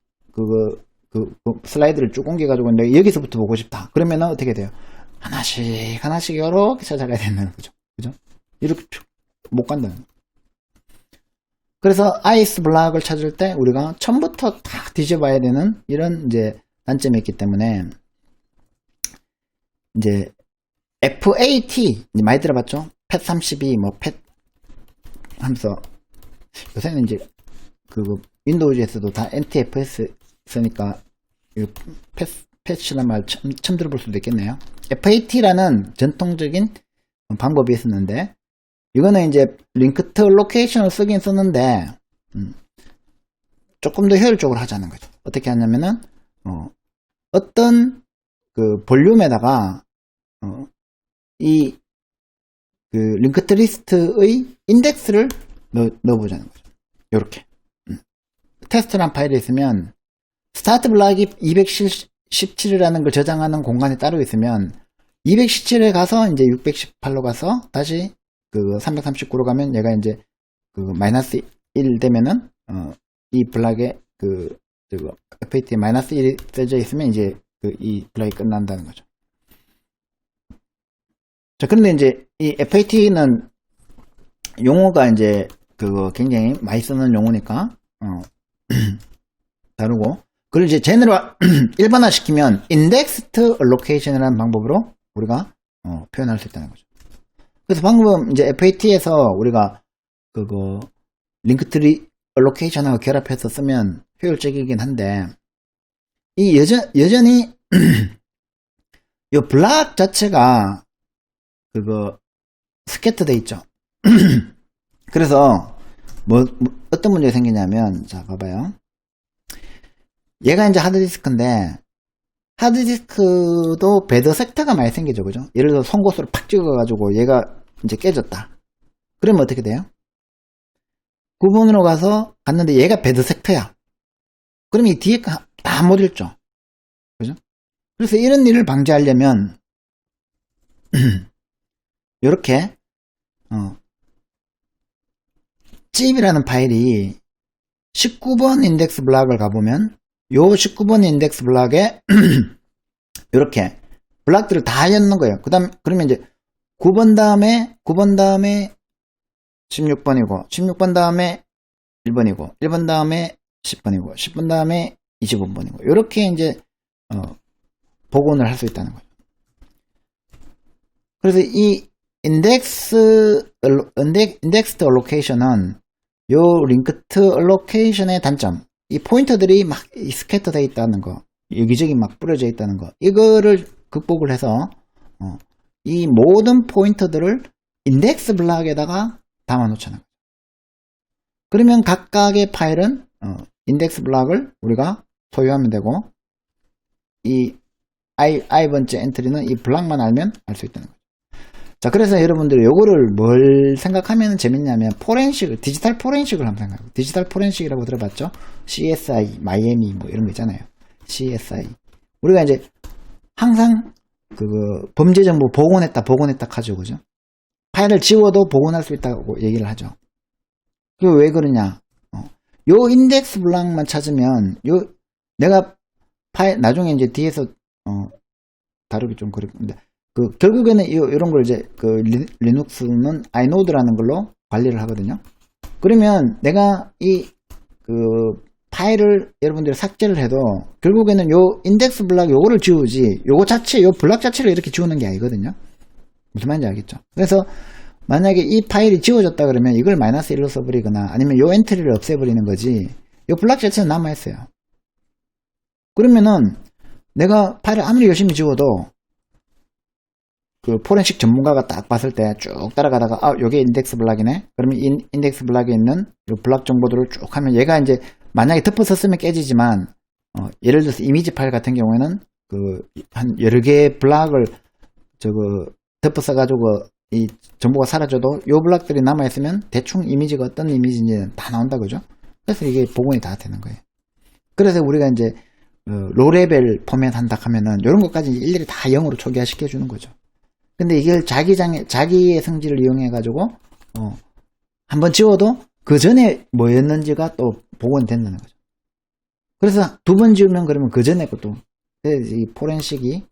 [SPEAKER 1] 슬라이드를 쭉 옮겨가지고 내가 여기서부터 보고 싶다. 그러면은 어떻게 돼요? 하나씩 이렇게 찾아가야 되는 거죠. 그죠? 이렇게 쭉 못 간다는 거죠. 그래서 아이스 블락을 찾을 때 우리가 처음부터 다 뒤져봐야 되는 이런 이제 단점이 있기 때문에 이제 FAT 이제 많이 들어봤죠? 팻32 뭐 팻 하면서 요새는 이제 윈도우즈에서도 다 NTFS 쓰니까 패치란 말 처음 들어볼 수도 있겠네요. FAT라는 전통적인 방법이 있었는데 이거는 이제 링크트 로케이션을 쓰긴 썼는데 조금 더 효율적으로 하자는 거죠. 어떻게 하냐면은 어떤 볼륨에다가 이 링크트 리스트의 인덱스를 넣어보자는 거죠. 요렇게 테스트란 파일이 있으면 스타트 블락이 217이라는 걸 저장하는 공간이 따로 있으면 217에 가서 이제 618로 가서 다시 339로 가면 얘가 이제 마이너스 1 되면은 이 블락에 FAT에 마이너스 1이 써져 있으면 이제 이 블락이 끝난다는 거죠. 자, 그런데 이제 이 FAT는 용어가 이제 굉장히 많이 쓰는 용어니까 다르고 그걸 이제 일반화 시키면 indexed allocation이라는 방법으로 우리가 표현할 수 있다는 거죠. 그래서 방금 이제 FAT에서 우리가 링크트 allocation하고 결합해서 쓰면 효율적이긴 한데 이 여전히 이 블락 자체가 스캐터 돼 있죠. 그래서 어떤 문제가 생기냐면 자 봐봐요. 얘가 이제 하드디스크인데 하드디스크도 배드 섹터가 많이 생기죠. 그죠? 예를 들어 송곳으로 팍 찍어가지고 얘가 이제 깨졌다. 그러면 어떻게 돼요? 9번으로 가서 갔는데 얘가 배드 섹터야. 그러면 이 뒤에 다 못 읽죠. 그죠? 그래서 이런 일을 방지하려면 요렇게 zip이라는 파일이 19번 인덱스 블락을 가보면 요 19번 인덱스 블락에 이렇게 블락들을 다 엮는 거예요. 그러면 이제 9번 다음에 16번이고 16번 다음에 1번이고 1번 다음에 10번이고 10번 다음에 25번이고 이렇게 이제 복원을 할 수 있다는 거예요. 그래서 이 인덱스드 알로케이션은 요 링크트 알로케이션의 단점, 이 포인터들이 막 스캐터 되어 있다는 거, 여기저기 막 뿌려져 있다는 거, 이거를 극복을 해서 이 모든 포인터들을 인덱스 블락에다가 담아 놓자는 거죠. 그러면 각각의 파일은 인덱스 블락을 우리가 소유하면 되고 이 i번째 엔트리는 이 블락만 알면 알 수 있다는 거죠. 자, 그래서 여러분들이 요거를 뭘 생각하면 재밌냐면 디지털 포렌식을 한번 생각해요. 디지털 포렌식이라고 들어봤죠? CSI, 마이애미 뭐 이런 거 있잖아요. CSI. 우리가 이제 항상 범죄 정보 복원했다 하죠. 그죠? 파일을 지워도 복원할 수 있다고 얘기를 하죠. 그게 왜 그러냐? 요 인덱스 블락만 찾으면 내가 파일 나중에 이제 뒤에서 다루기 좀 그렇습니다. 결국에는 이런 걸 이제 리눅스는 아이노드라는 걸로 관리를 하거든요. 그러면 내가 파일을 여러분들이 삭제를 해도 결국에는 요 인덱스 블락 요거를 지우지 요 블락 자체를 이렇게 지우는 게 아니거든요. 무슨 말인지 알겠죠? 그래서 만약에 이 파일이 지워졌다 그러면 이걸 마이너스 1로 써버리거나 아니면 요 엔트리를 없애버리는 거지 요 블락 자체는 남아있어요. 그러면은 내가 파일을 아무리 열심히 지워도 그 포렌식 전문가가 딱 봤을 때 쭉 따라가다가 요게 인덱스 블락이네. 그러면 인덱스 블락에 있는 요 블락 정보들을 쭉 하면 얘가 이제 만약에 덮어섰으면 깨지지만 예를 들어서 이미지 파일 같은 경우에는 그 한 여러 개의 블락을 덮어서 가지고 이 정보가 사라져도 요 블락들이 남아 있으면 대충 이미지가 어떤 이미지인지는 다 나온다 그죠? 그래서 이게 복원이 다 되는 거예요. 그래서 우리가 이제 로레벨 포맷 한다 하면은 이런 것까지 일일이 다 0으로 초기화 시켜주는 거죠. 근데 이걸 자기의 성질을 이용해 가지고 한번 지워도 그 전에 뭐였는지가 또 복원이 된다는 거죠. 그래서 두 번 지우면 그러면 그 전에 것도 이 포렌식이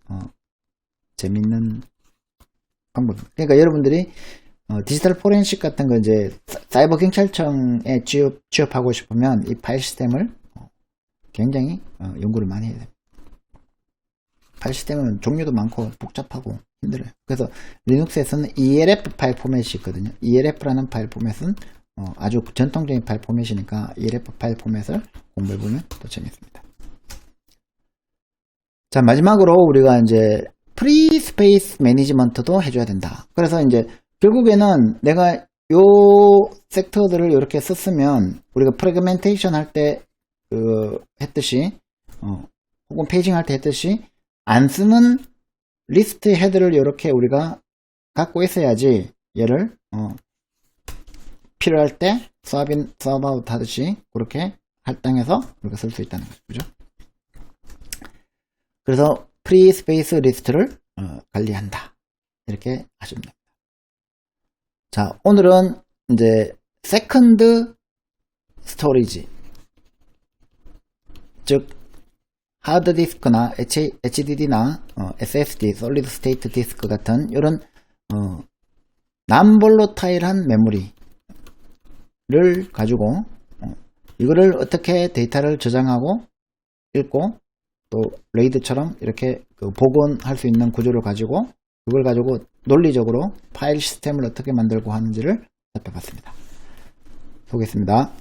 [SPEAKER 1] 재밌는 방법입니다. 그러니까 여러분들이 디지털 포렌식 같은 거 이제 사이버 경찰청에 취업하고 싶으면 이 파일 시스템을 굉장히 연구를 많이 해야 됩니다. 파일 시스템은 종류도 많고 복잡하고 힘들어요. 그래서 리눅스에서는 ELF 파일 포맷이 있거든요. ELF라는 파일 포맷은 아주 전통적인 파일 포맷이니까 ELF 파일 포맷을 공부해보면 또 재밌습니다. 자, 마지막으로 우리가 이제 프리 스페이스 매니지먼트도 해줘야 된다. 그래서 이제 결국에는 내가 요 섹터들을 이렇게 썼으면 우리가 프래그멘테이션 할 때 했듯이 혹은 페이징 할 때 했듯이 안 쓰는 리스트 헤드를 이렇게 우리가 갖고 있어야지 얘를 필요할 때 스왑인 스왑아웃 하듯이 그렇게 할당해서 우리가 쓸 수 있다는 거죠. 그죠? 그래서 프리 스페이스 리스트를 관리한다. 이렇게 하시면 됩니다. 자, 오늘은 이제 세컨드 스토리지, 즉 하드디스크나 HDD나 SSD, 솔리드 스테이트 디스크 같은 이런 난볼로타일한 메모리를 가지고 이거를 어떻게 데이터를 저장하고 읽고 또 레이드처럼 이렇게 복원할 수 있는 구조를 가지고 그걸 가지고 논리적으로 파일 시스템을 어떻게 만들고 하는지를 살펴봤습니다. 수고했습니다.